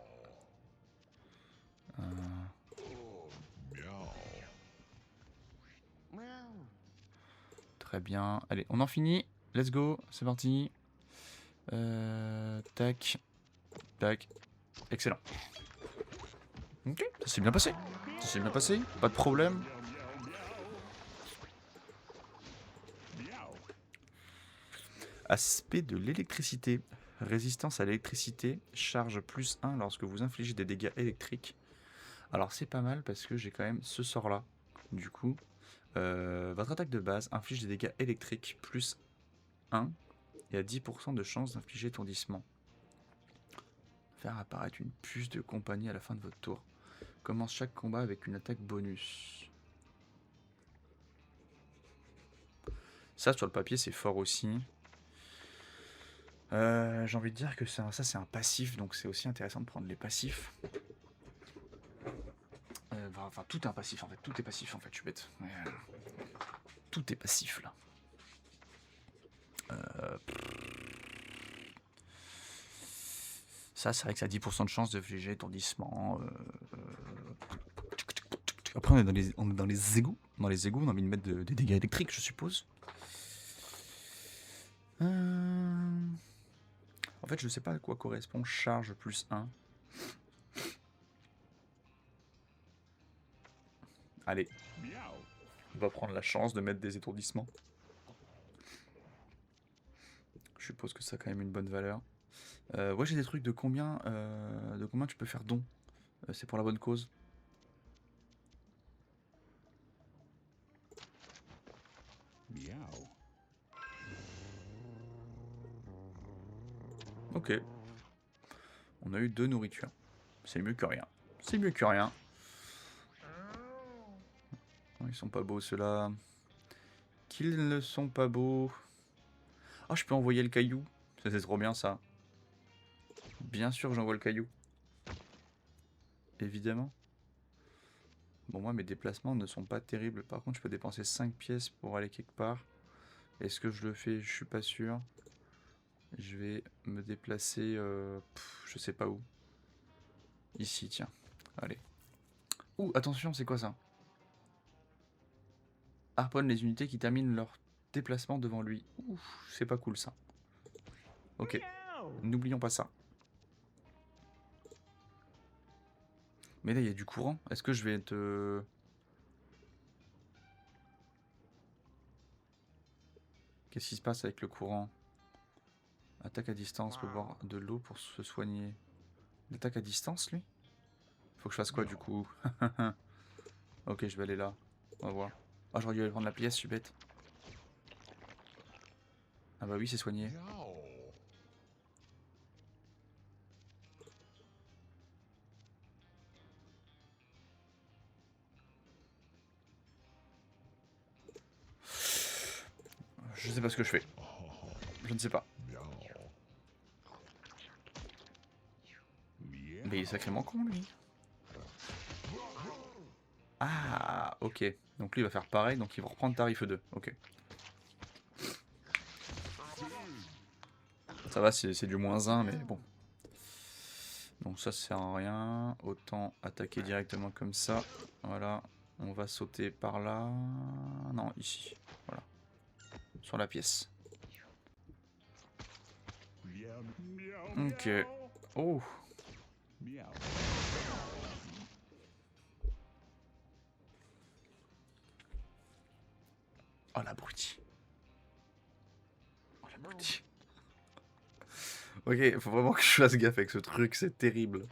Très bien. Allez, on en finit. Let's go. C'est parti. Tac. Tac. Excellent. Ok, ça s'est bien passé. Ça s'est bien passé. Pas de problème. Aspect de l'électricité. Résistance à l'électricité. Charge plus 1 lorsque vous infligez des dégâts électriques. Alors c'est pas mal parce que j'ai quand même ce sort là. Du coup, votre attaque de base inflige des dégâts électriques plus 1 et a 10% de chance d'infliger étourdissement. Faire apparaître une puce de compagnie à la fin de votre tour. Commence chaque combat avec une attaque bonus. Ça sur le papier c'est fort aussi. J'ai envie de dire que ça c'est un passif, donc c'est aussi intéressant de prendre les passifs. Enfin tout est un passif en fait, tout est passif en fait, je suis bête. Tout est passif là. Ça, c'est vrai que ça a 10% de chance de fléger, étourdissement. Après, on est dans les égouts. Dans les égouts, on a envie de mettre des dégâts électriques, je suppose. En fait, je sais pas à quoi correspond charge plus 1. Allez. On va prendre la chance de mettre des étourdissements. Je suppose que ça a quand même une bonne valeur. Ouais, j'ai des trucs de combien tu peux faire don. C'est pour la bonne cause. Meow. Ok. On a eu 2 nourritures. C'est mieux que rien. C'est mieux que rien. Oh, ils sont pas beaux ceux-là. Qu'ils ne sont pas beaux. Ah, je peux envoyer le caillou. Ça, c'est trop bien ça. Bien sûr que j'envoie le caillou. Évidemment. Bon, moi, mes déplacements ne sont pas terribles. Par contre, je peux dépenser 5 pièces pour aller quelque part. Est-ce que je le fais? Je suis pas sûr. Je vais me déplacer... je sais pas où. Ici, tiens. Allez. Ouh, attention, c'est quoi ça? Harponne les unités qui terminent leur déplacement devant lui. Ouh, c'est pas cool ça. Ok. N'oublions pas ça. Mais là, il y a du courant. Est-ce que je vais te... Qu'est-ce qui se passe avec le courant? Attaque à distance, peut boire de l'eau pour se soigner. L'attaque à distance, lui? Faut que je fasse quoi, du coup? Ok, je vais aller là. On va voir. Ah, j'aurais dû aller prendre la pièce, je suis bête. Ah bah oui, c'est soigné. Je sais pas ce que je fais. Je ne sais pas. Mais il est sacrément con, lui. Ah, ok. Donc lui, il va faire pareil, donc il va reprendre tarif 2. Ok. Ça va, c'est du -1, mais bon. Donc ça sert à rien. Autant attaquer directement comme ça. Voilà. On va sauter par là. Non, ici. Voilà. Sur la pièce. Ok. Oh. Meow. Oh l'abruti. Oh l'abruti. Ok, faut vraiment que je fasse gaffe avec ce truc, c'est terrible.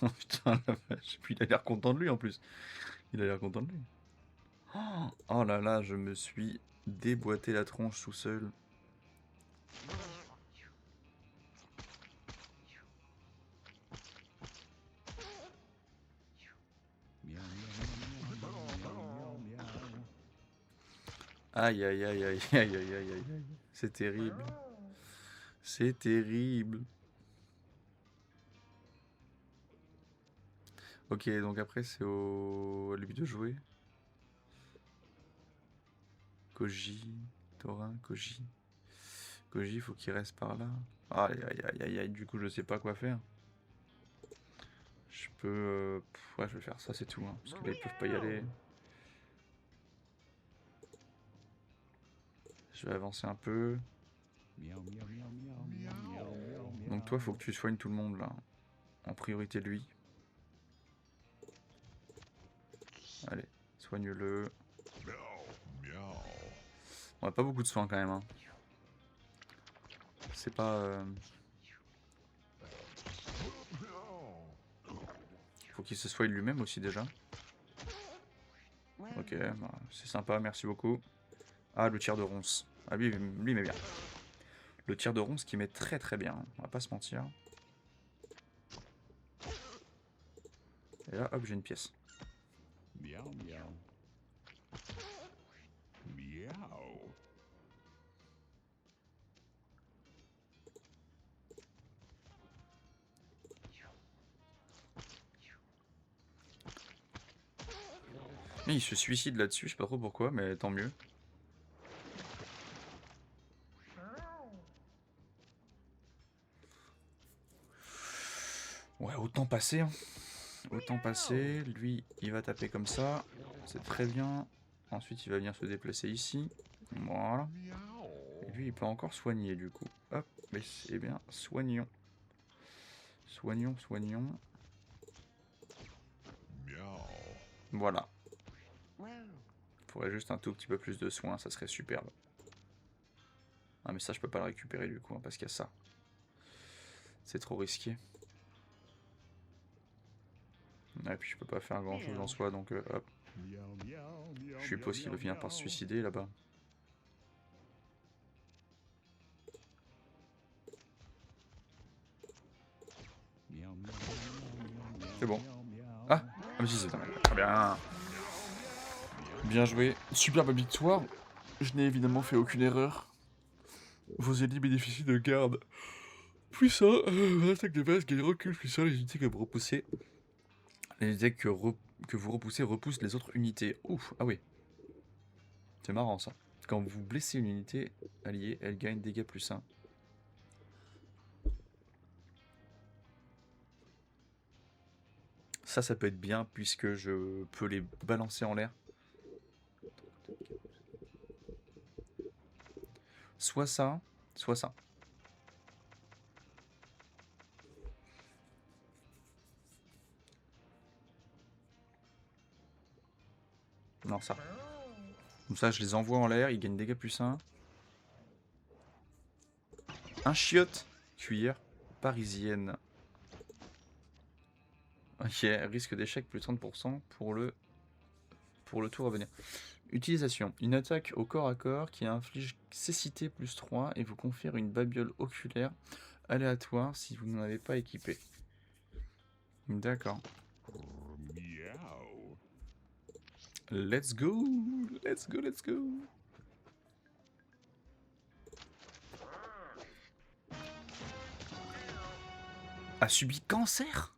Oh putain la vache. Puis il a l'air content de lui en plus. Il a l'air content de lui. Oh là là, je me suis déboîté la tronche tout seul. Aïe aïe aïe aïe aïe aïe aïe aïe aïe. C'est terrible. C'est terrible. Ok, donc après c'est à lui de jouer. Koji, Torin, Koji. Koji, faut qu'il reste par là. Aïe aïe aïe aïe aïe, du coup je sais pas quoi faire. Je peux... ouais, je vais faire ça, c'est tout. Hein, parce que là ils peuvent pas y aller. Je vais avancer un peu. Donc toi, faut que tu soignes tout le monde là. En priorité lui. Allez, soigne-le. On a pas beaucoup de soins quand même. Hein. C'est pas... Faut qu'il se soigne lui-même aussi déjà. Ok, bah, c'est sympa, merci beaucoup. Ah, le tir de ronce. Ah, lui il met bien. Le tir de ronce qui met très très bien, on va pas se mentir. Et là, hop, j'ai une pièce. Mais il se suicide là-dessus, je sais pas trop pourquoi, mais tant mieux. Ouais, autant passer. Hein. Autant passer. Lui, il va taper comme ça. C'est très bien. Ensuite, il va venir se déplacer ici. Voilà. Et lui, il peut encore soigner du coup. Hop, mais c'est bien. Soignons. Soignons, soignons. Voilà. Il faudrait juste un tout petit peu plus de soins, ça serait superbe. Ah mais ça je peux pas le récupérer du coup, hein, parce qu'il y a ça. C'est trop risqué. Et puis je peux pas faire grand chose en soi, donc hop. Je suppose qu'il va finir par se suicider là-bas. C'est bon. Ah, mais si, c'est très bien. Bien joué. Superbe victoire. Je n'ai évidemment fait aucune erreur. Vos alliés bénéficient de garde puissants. L'attaque de base gagne recul puissant. Les unités que vous repoussez. Les unités que vous repoussez repoussent les autres unités. Ouf, ah oui. C'est marrant ça. Quand vous blessez une unité alliée, elle gagne dégâts plus 1. Ça peut être bien puisque je peux les balancer en l'air. Soit ça, soit ça. Non, ça. Comme ça, je les envoie en l'air, ils gagnent dégâts plus 1. Un chiotte. Cuillère parisienne. Ok, risque d'échec plus 30% pour le tour à venir. Utilisation. Une attaque au corps à corps qui inflige cécité plus 3 et vous confère une babiole oculaire aléatoire si vous n'en avez pas équipé. D'accord. Let's go. Let's go, let's go. A subi cancer?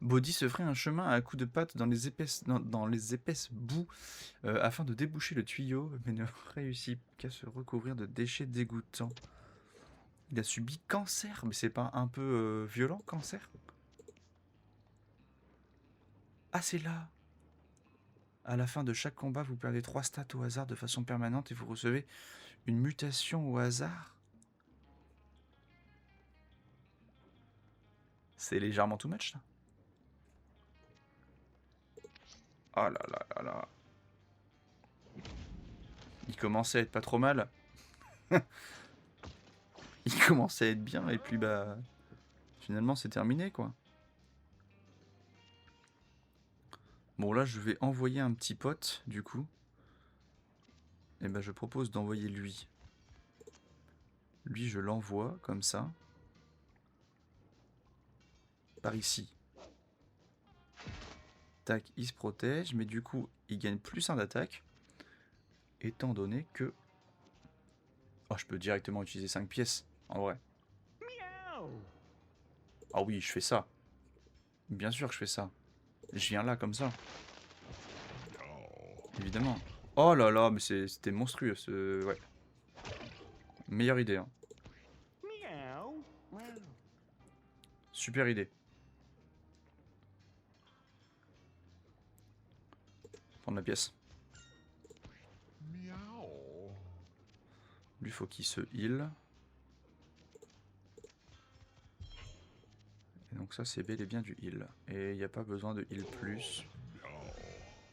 Body se ferait un chemin à coups de patte dans les épaisses boues afin de déboucher le tuyau, mais ne réussit qu'à se recouvrir de déchets dégoûtants. Il a subi cancer? Mais c'est pas un peu violent, cancer? Ah, c'est là! À la fin de chaque combat, vous perdez 3 stats au hasard de façon permanente et vous recevez une mutation au hasard? C'est légèrement too much, ça? Oh là là là là. Il commençait à être pas trop mal. Il commençait à être bien et puis bah... Finalement c'est terminé quoi. Bon là je vais envoyer un petit pote du coup. Et bah je propose d'envoyer lui. Lui je l'envoie comme ça. Par ici. Tac, il se protège, mais du coup il gagne plus 1 d'attaque. Étant donné que... Oh, je peux directement utiliser 5 pièces, en vrai. Ah oui, je fais ça. Bien sûr que je fais ça. Je viens là, comme ça. Évidemment. Oh là là, mais c'était monstrueux, ce... Ouais. Meilleure idée, hein. Super idée. Prendre la pièce. Lui, faut qu'il se heal. Et donc ça, c'est bel et bien du heal. Et il n'y a pas besoin de heal plus.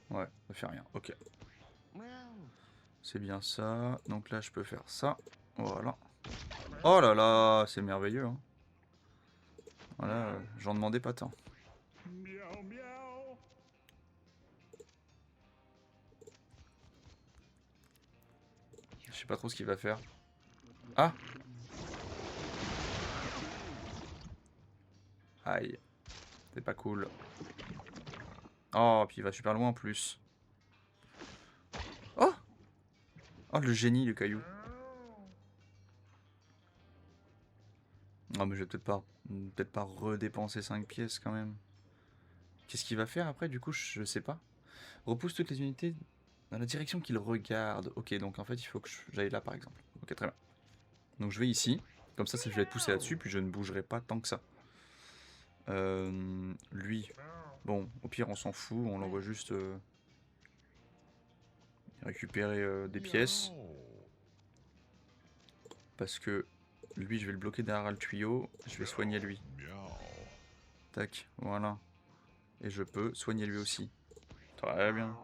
Ouais, ça fait rien. Ok. C'est bien ça. Donc là, je peux faire ça. Voilà. Oh là là, c'est merveilleux. Hein. Voilà, j'en demandais pas tant. Je sais pas trop ce qu'il va faire. Ah! Aïe. C'est pas cool. Oh, puis il va super loin en plus. Oh! Oh, le génie, le caillou. Oh, mais je vais peut-être pas redépenser 5 pièces quand même. Qu'est-ce qu'il va faire après, du coup, je sais pas. Repousse toutes les unités dans la direction qu'il regarde. Ok, donc en fait, il faut que j'aille là, par exemple. Ok, très bien. Donc je vais ici. Comme ça, je vais être poussé là-dessus, puis je ne bougerai pas tant que ça. Lui. Bon, au pire, on s'en fout. On l'envoie juste récupérer des pièces. Parce que lui, je vais le bloquer derrière le tuyau. Je vais soigner lui. Tac, voilà. Et je peux soigner lui aussi. Très bien.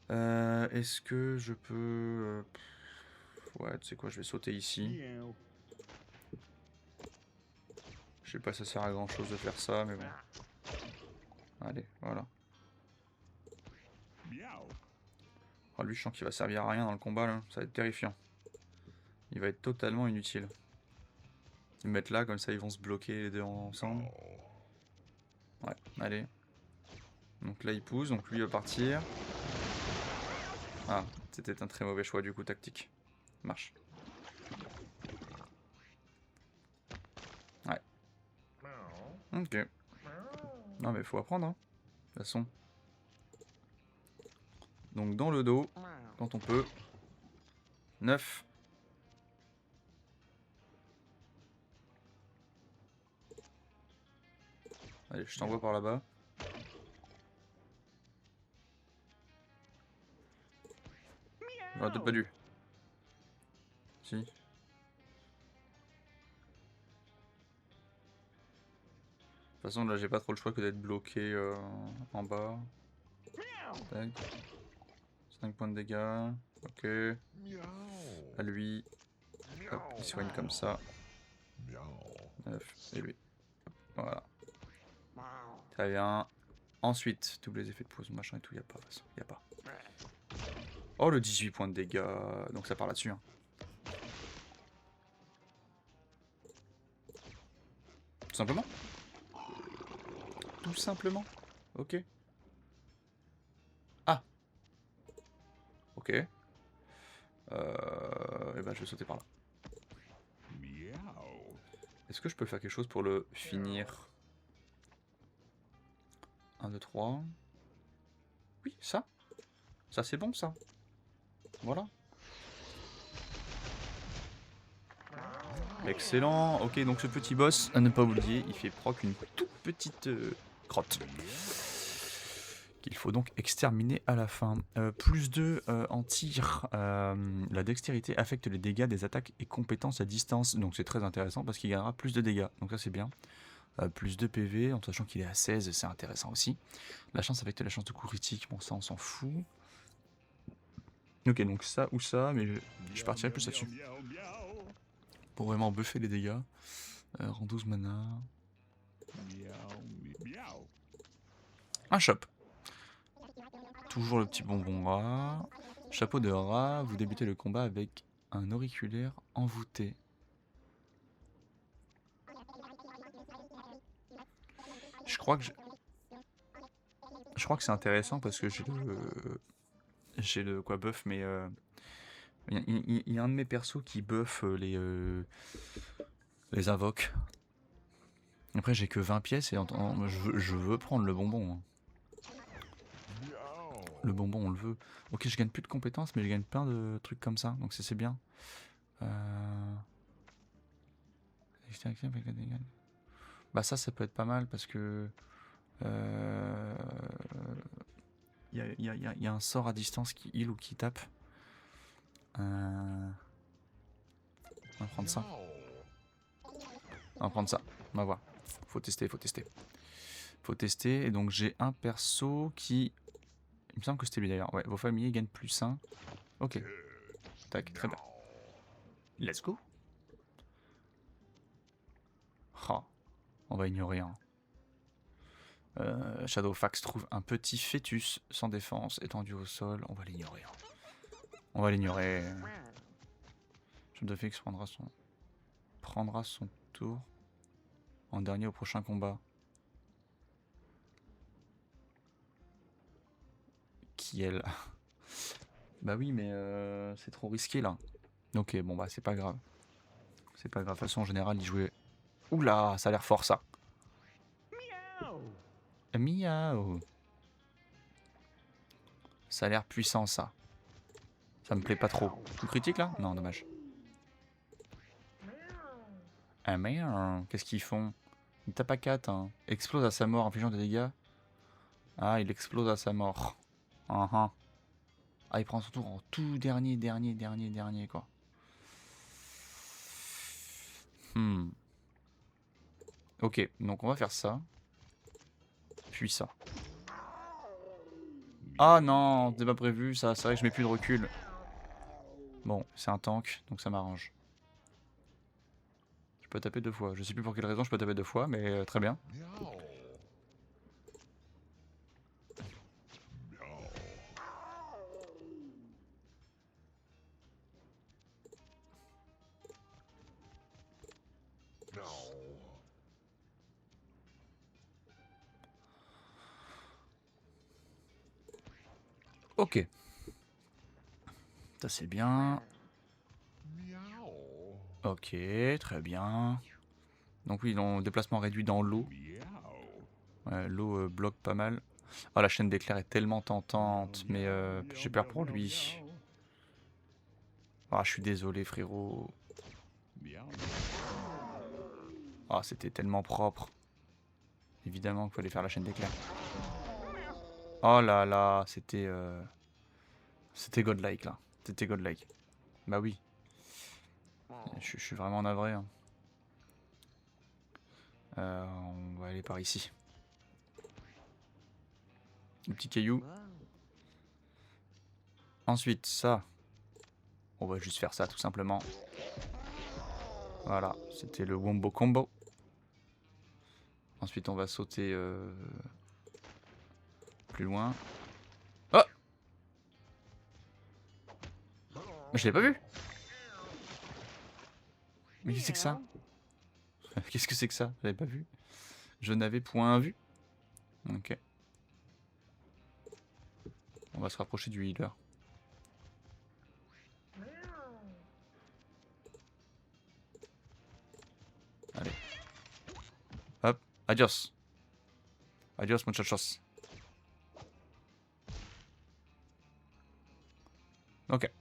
Est-ce que je peux... Ouais, tu sais quoi, je vais sauter ici. Je sais pas si ça sert à grand chose de faire ça, mais bon. Allez, voilà. Oh, lui, je sens qu'il va servir à rien dans le combat, là. Ça va être terrifiant. Il va être totalement inutile. Ils me mettent là, comme ça, ils vont se bloquer les deux ensemble. Ouais, allez. Donc là, il pousse, donc lui, il va partir. Ah, c'était un très mauvais choix, du coup, tactique. Marche. Ouais. Ok. Non, mais faut apprendre, hein. De toute façon. Donc dans le dos, quand on peut. 9. Allez, je t'envoie par là-bas. J'aurais peut-être pas dû. Si. De toute façon, là, j'ai pas trop le choix que d'être bloqué en bas. Tac. 5 points de dégâts. Ok. À lui. Hop, il soigne comme ça. 9. Et lui. Voilà. Très bien. Ensuite, tous les effets de pause, machin et tout, y a pas. Y a pas. Oh, le 18 points de dégâts. Donc ça part là-dessus. Hein. Tout simplement. Tout simplement. Ok. Ah. Ok. Et ben je vais sauter par là. Est-ce que je peux faire quelque chose pour le finir? 1, 2, 3. Oui, ça. Ça c'est bon ça. Voilà. Excellent. Ok, donc ce petit boss, à ne pas oublier, il fait proc une toute petite crotte. Qu'il faut donc exterminer à la fin. Plus 2 en tir. La dextérité affecte les dégâts des attaques et compétences à distance. Donc c'est très intéressant parce qu'il gagnera plus de dégâts. Donc ça c'est bien. Plus 2 PV, en sachant qu'il est à 16, c'est intéressant aussi. La chance affecte la chance de coup critique. Bon ça on s'en fout. Ok, donc ça ou ça, mais je partirai plus là-dessus. Pour vraiment buffer les dégâts. Rend 12 mana. Un shop. Toujours le petit bonbon rat. Chapeau de rat, vous débutez le combat avec un auriculaire envoûté. Je crois que c'est intéressant parce que j'ai le quoi buff, mais il y a un de mes persos qui buff les invoques. Après j'ai que 20 pièces et je veux prendre le bonbon. Hein. Le bonbon on le veut. Ok, je gagne plus de compétences mais je gagne plein de trucs comme ça, donc c'est bien. Bah ça peut être pas mal parce que il y a un sort à distance qui heal ou qui tape. On va prendre ça. On va prendre ça. On va voir. Faut tester. Faut tester. Et donc j'ai un perso qui... Il me semble que c'était lui d'ailleurs. Ouais, vos familles gagnent plus 1. Ok. Tac, très bien. Let's go. Oh, on va ignorer. Hein. Shadowfax trouve un petit fœtus sans défense étendu au sol. On va l'ignorer. Hein. On va l'ignorer. Shadowfax prendra son tour en dernier au prochain combat. Qui elle? Bah oui, mais c'est trop risqué là. Ok, bon bah c'est pas grave. C'est pas grave. De toute façon, en général, il jouait. Oula, ça a l'air fort ça. Miaou. Ça a l'air puissant ça. Ça me plaît pas trop. Tout critique là? Non, dommage. Ah merde, qu'est-ce qu'ils font? Il tape à 4, hein. Explose à sa mort, infligeant des dégâts. Ah, il explose à sa mort. Ah, il prend son tour en tout dernier quoi. Ok, donc on va faire ça. Puis ça. Ah non, c'était pas prévu ça, c'est vrai que je mets plus de recul. Bon, c'est un tank, donc ça m'arrange. peux taper 2 fois. Je sais plus pour quelle raison je peux taper 2 fois, mais très bien. Ok. Ça c'est bien. Ok, très bien. Donc oui, déplacement réduit dans l'eau. Ouais, l'eau bloque pas mal. Oh, la chaîne d'éclair est tellement tentante, mais j'ai peur pour lui. Ah, je suis désolé, frérot. Ah, c'était tellement propre. Évidemment qu'il fallait faire la chaîne d'éclair. Oh là là, c'était godlike là. C'était godlike. Bah oui. Je suis vraiment navré. Hein. On va aller par ici. Le petit caillou. Ensuite, ça. On va juste faire ça tout simplement. Voilà, c'était le wombo combo. Ensuite, on va sauter plus loin. Oh! Mais je l'ai pas vu! Mais qu'est-ce que c'est que ça? Qu'est-ce que c'est que ça? Je l'avais pas vu. Je n'avais point vu. Ok. On va se rapprocher du healer. Allez. Hop. Adios. Adios, muchachos. Ok.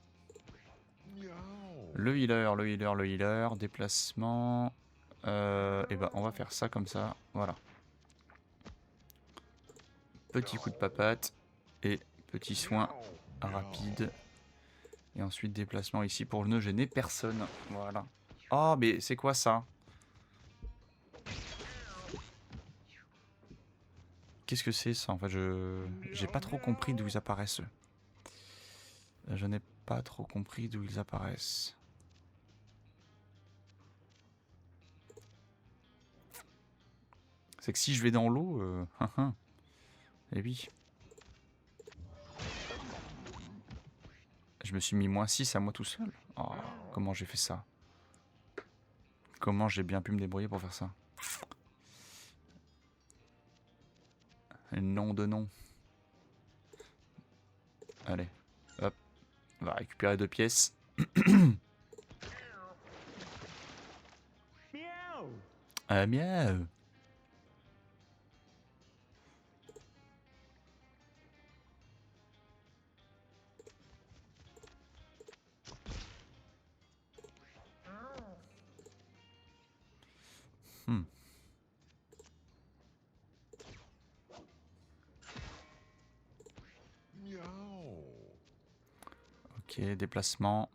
Le healer. Déplacement. Et bah, on va faire ça comme ça. Voilà. Petit coup de papate. Et petit soin rapide. Et ensuite déplacement ici pour ne gêner personne. Voilà. Oh, mais c'est quoi ça? Qu'est-ce que c'est ça? En fait, j'ai pas trop compris d'où ils apparaissent. Je n'ai pas trop compris d'où ils apparaissent. C'est que si je vais dans l'eau, eh oui. Je me suis mis -6 à moi tout seul. Oh, comment j'ai fait ça? Comment j'ai bien pu me débrouiller pour faire ça? Nom de nom. Allez, hop. On va récupérer 2 pièces. Miaou. Hmm. Ok, déplacement.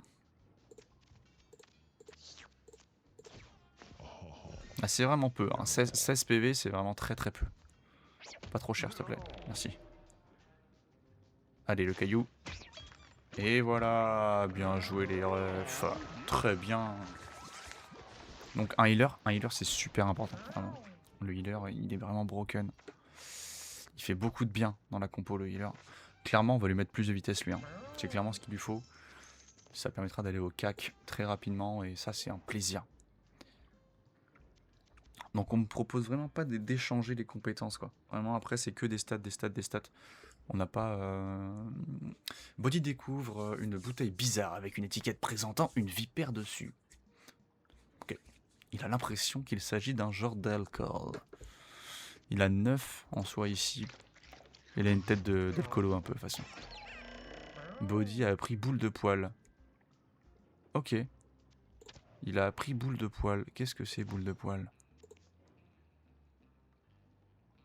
Ah, c'est vraiment peu. Hein. 16 PV, c'est vraiment très très peu. Pas trop cher, s'il te plaît. Merci. Allez, le caillou. Et voilà. Bien joué, les refs. Très bien. Donc, un healer c'est super important. Vraiment. Le healer, il est vraiment broken. Il fait beaucoup de bien dans la compo, le healer. Clairement, on va lui mettre plus de vitesse, lui. Hein. C'est clairement ce qu'il lui faut. Ça permettra d'aller au cac très rapidement. Et ça, c'est un plaisir. Donc on me propose vraiment pas d'échanger les compétences quoi. Vraiment après c'est que des stats. On n'a pas... Body découvre une bouteille bizarre avec une étiquette présentant une vipère dessus. Ok. Il a l'impression qu'il s'agit d'un genre d'alcool. Il a 9 en soi ici. Il a une tête d'alcoolo un peu façon. Body a appris boule de poil. Ok. Il a appris boule de poil. Qu'est-ce que c'est boule de poil?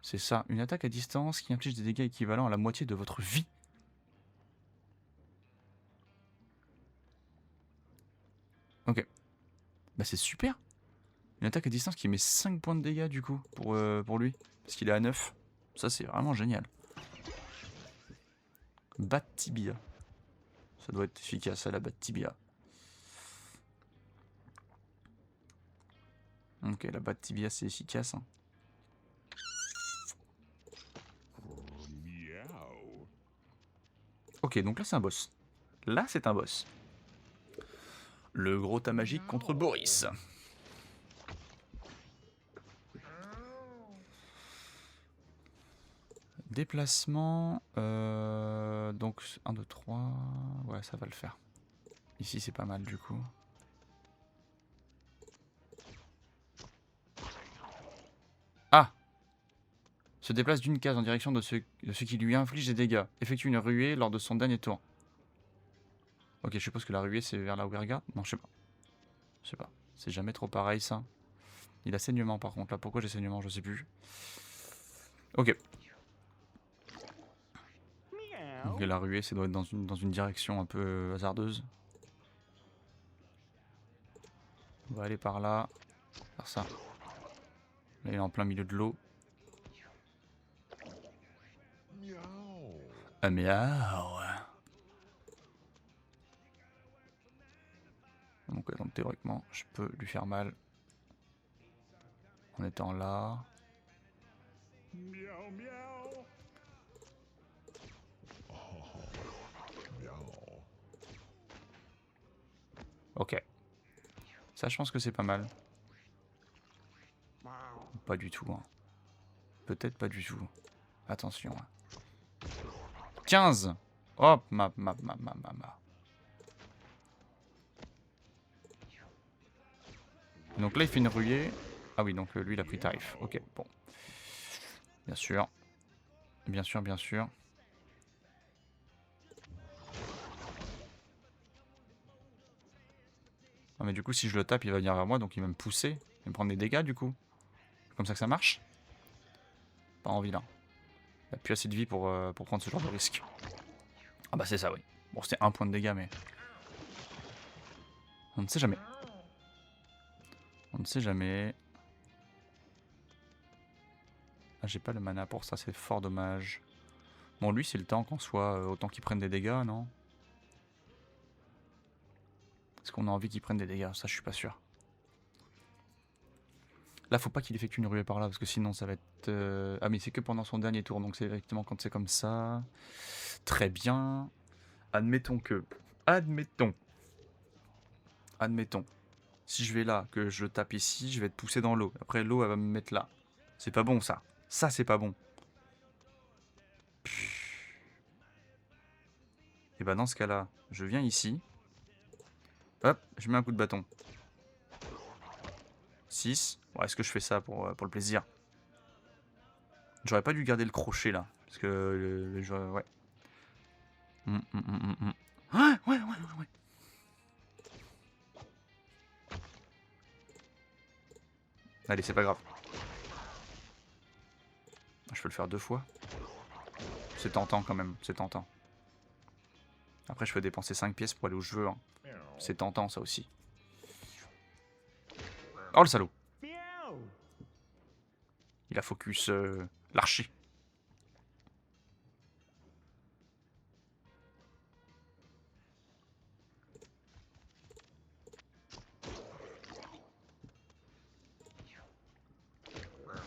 C'est ça, une attaque à distance qui inflige des dégâts équivalents à la moitié de votre vie. Ok. Bah c'est super. Une attaque à distance qui met 5 points de dégâts du coup pour lui. Parce qu'il est à 9. Ça c'est vraiment génial. Bat tibia. Ça doit être efficace à la bat tibia. Ok, la batte tibia c'est efficace. Hein. Meow. Ok, donc là c'est un boss. Là c'est un boss. Le gros tas magique contre Boris. Déplacement. Donc 1, 2, 3. Ouais, ça va le faire. Ici c'est pas mal du coup. Ah! Se déplace d'une case en direction de ce qui lui inflige des dégâts. Effectue une ruée lors de son dernier tour. Ok, je suppose que la ruée c'est vers là où il regarde. Non, je sais pas. Je sais pas. C'est jamais trop pareil ça. Il a saignement par contre là. Pourquoi j'ai saignement? Je sais plus. Ok. Donc la ruée, ça doit être dans une direction un peu hasardeuse. On va aller par là. Faire ça. Là, il est en plein milieu de l'eau. Ah miaou. Donc théoriquement, je peux lui faire mal. En étant là. Meow meow. Meow. Ok. Ça, je pense que c'est pas mal. Pas du tout. Hein. Peut-être pas du tout. Attention. Hein. 15. Hop, ma. Donc là, il fait une ruée. Ah oui, donc lui, il a pris tarif. Ok, bon. Bien sûr. Bien sûr, bien sûr. Ah, mais du coup, si je le tape, il va venir vers moi, donc il va me pousser. Il va me prendre des dégâts, du coup. C'est comme ça que ça marche. Pas envie, là. Il a plus assez de vie pour prendre ce genre de risque. Ah bah c'est ça, oui. Bon, c'était 1 point de dégâts, mais... On ne sait jamais. On ne sait jamais. Ah, j'ai pas le mana pour ça, c'est fort dommage. Bon, lui, c'est le tank en soi, autant qu'il prenne des dégâts, non? Est-ce qu'on a envie qu'il prenne des dégâts? Ça, je suis pas sûr. Là, faut pas qu'il effectue une ruée par là, parce que sinon, ça va être... Ah, mais c'est que pendant son dernier tour, donc c'est effectivement quand c'est comme ça. Très bien. Admettons que... Admettons. Si je vais là, que je tape ici, je vais être poussé dans l'eau. Après, l'eau, elle va me mettre là. C'est pas bon, ça. Ça, c'est pas bon. Et bah, dans ce cas-là, je viens ici. Hop, je mets un coup de bâton. 6. Bon, est-ce que je fais ça pour le plaisir? J'aurais pas dû garder le crochet, là. Parce que... ouais. Ouais. Allez, c'est pas grave. Je peux le faire 2 fois. C'est tentant quand même, c'est tentant. Après, je peux dépenser 5 pièces pour aller où je veux. Hein. C'est tentant, ça aussi. Oh, le salaud! Il a focus l'archi.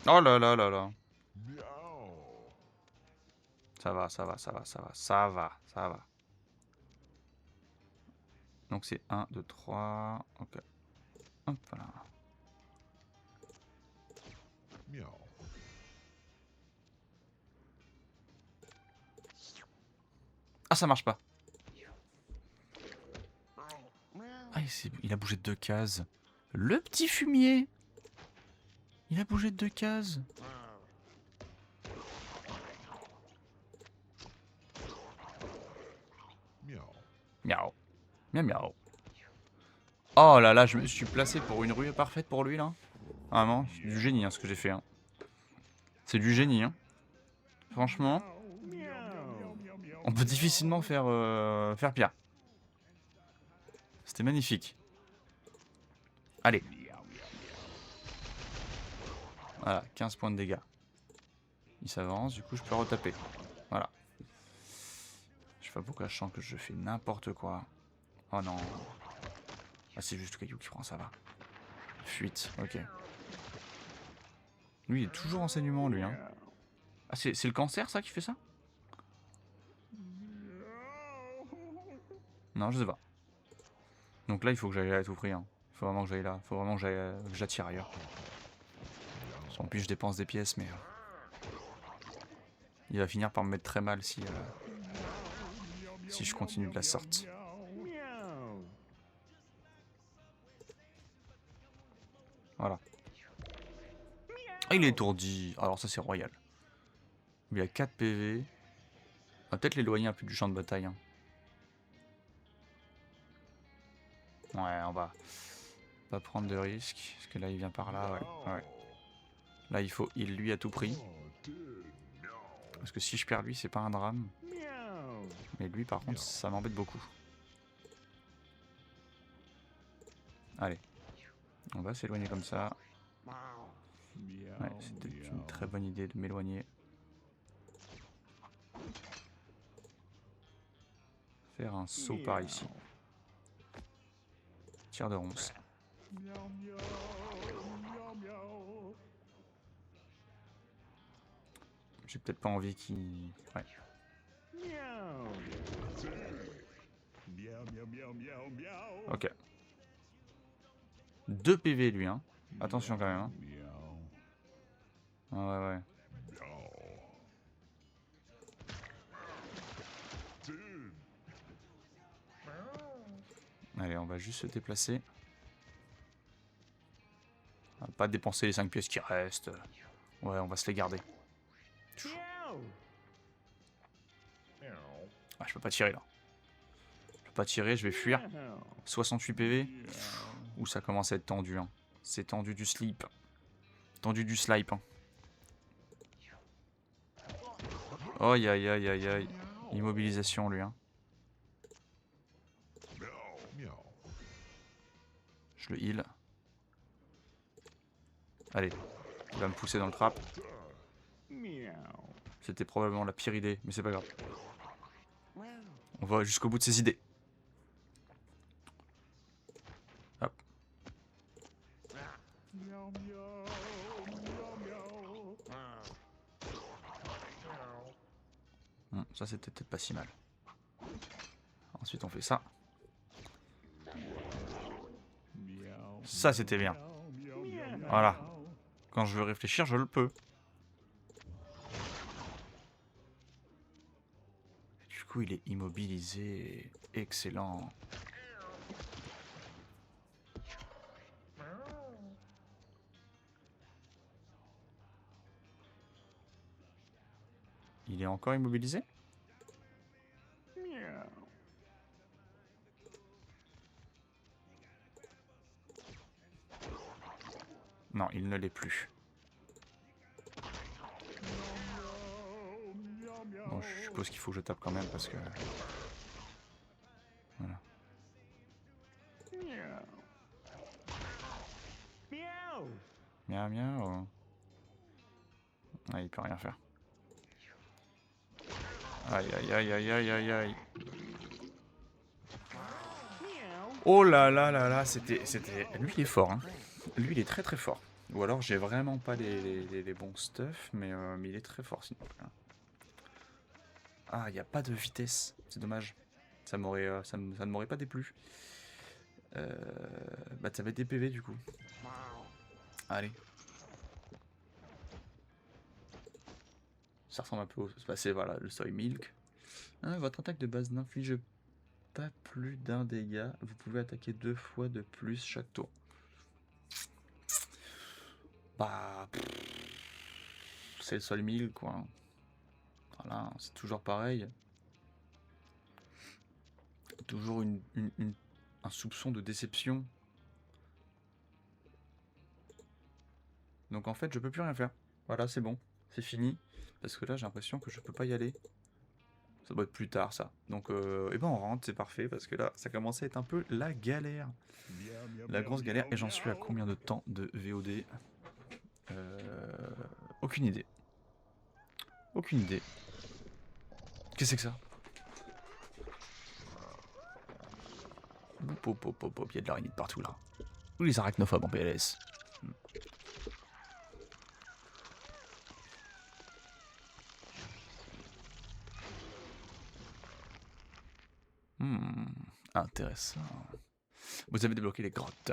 Oh là là là là. Ça va. Donc c'est 1, 2, 3. Ok. Hop là. Ah, ça marche pas. Ah, il a bougé de 2 cases. Le petit fumier. Il a bougé de 2 cases. Miaou. Miaou. Oh là là, je me suis placé pour une ruée parfaite pour lui là. Vraiment, c'est du génie hein, ce que j'ai fait. Hein. C'est du génie. Hein. Franchement, on peut difficilement faire pire. C'était magnifique. Allez. Voilà, 15 points de dégâts. Il s'avance, du coup je peux retaper. Voilà. Je sais pas pourquoi je sens que je fais n'importe quoi. Oh non. Ah, c'est juste le caillou qui prend, ça va. Fuite, ok. Lui, il est toujours en saignement, lui. Hein. Ah, c'est le cancer, ça, qui fait ça? Non, je sais pas. Donc là, il faut que j'aille là à tout prix. Hein. Il faut vraiment que j'aille là. Il faut vraiment que que j'attire ailleurs. En plus, je dépense des pièces, mais... il va finir par me mettre très mal si je continue de la sorte. Voilà. Ah, il est étourdi. Alors ça, c'est royal. Il a 4 PV. On va peut-être l'éloigner un peu du champ de bataille. Hein. Ouais, on va pas prendre de risques. Parce que là, il vient par là. Ouais. Là, il faut heal lui à tout prix. Parce que si je perds lui, c'est pas un drame. Mais lui, par contre, ça m'embête beaucoup. Allez. On va s'éloigner comme ça. Ouais, c'était une très bonne idée de m'éloigner. Faire un saut par ici. Tir de ronce. J'ai peut-être pas envie qu'il... Ouais. Ok. 2 PV lui, hein. Attention quand même, hein. Ah ouais. Allez, on va juste se déplacer. On va pas dépenser les 5 pièces qui restent. Ouais, on va se les garder. Ah, je peux pas tirer là. Je peux pas tirer, je vais fuir. 68 PV. Ouh, ça commence à être tendu. Hein. C'est tendu du sleep. Tendu du slipe. Hein. Oh, aïe. Immobilisation, lui. Hein. Je le heal. Allez, il va me pousser dans le trap. C'était probablement la pire idée, mais c'est pas grave. On va jusqu'au bout de ses idées. Hop. Ça c'était peut-être pas si mal. Ensuite on fait ça. Ça c'était bien. Voilà. Quand je veux réfléchir, je le peux. Du coup il est immobilisé. Excellent. Il est encore immobilisé? Non, il ne l'est plus. Bon, je suppose qu'il faut que je tape quand même parce que... Voilà. Miaou. Ah, il peut rien faire. Aïe. Oh là, c'était... Lui, il est fort, hein. Lui, il est très très fort. Ou alors, j'ai vraiment pas les bons stuff, mais il est très fort, sinon. Ah, il n'y a pas de vitesse. C'est dommage. Ça ne m'aurait pas déplu. Bah, ça va être des PV, du coup. Allez. Ça ressemble un peu au... C'est voilà, le soy milk. Ah, votre attaque de base n'inflige pas plus d'un dégât. Vous pouvez attaquer 2 fois de plus chaque tour. Bah... c'est le soy milk, quoi. Voilà, c'est toujours pareil. Toujours un soupçon de déception. Donc en fait, je peux plus rien faire. Voilà, c'est bon. C'est fini. Parce que là, j'ai l'impression que je peux pas y aller. Ça doit être plus tard, ça. Donc, et ben on rentre, c'est parfait. Parce que là, ça commence à être un peu la galère. La grosse galère. Et j'en suis à combien de temps de VOD? Aucune idée. Qu'est-ce que c'est que ça? Il y a de l'araignée de partout, là. Ou les arachnophobes en PLS. intéressant. Vous avez débloqué les grottes.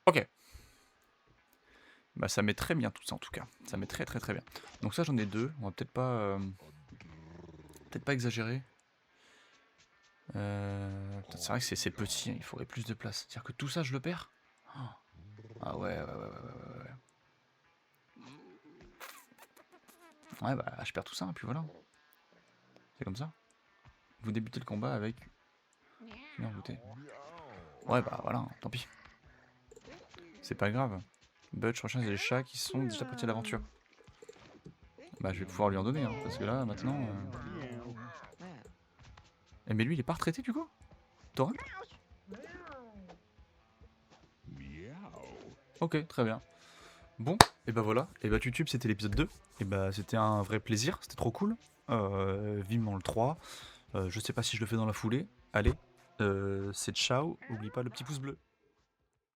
Ok. Bah ça met très bien tout ça en tout cas. Ça met très très très bien. Donc ça j'en ai 2. On va peut-être pas exagérer. C'est vrai que c'est petit, hein, il faudrait plus de place. C'est-à-dire que tout ça je le perds. Oh. Ah ouais. Ouais bah je perds tout ça et puis voilà. C'est comme ça. Vous débutez le combat avec une envoûtée. Ouais bah voilà, tant pis. C'est pas grave. Butch recherche des chats qui sont déjà partis à l'aventure. Bah je vais pouvoir lui en donner, hein, parce que là maintenant... Eh, mais lui il est pas retraité du coup Thorin? Ok, très bien. Bon, et bah voilà, et bah YouTube c'était l'épisode 2. Et bah c'était un vrai plaisir, c'était trop cool. Vivement le 3. Je sais pas si je le fais dans la foulée. Allez, c'est ciao, oublie pas le petit pouce bleu.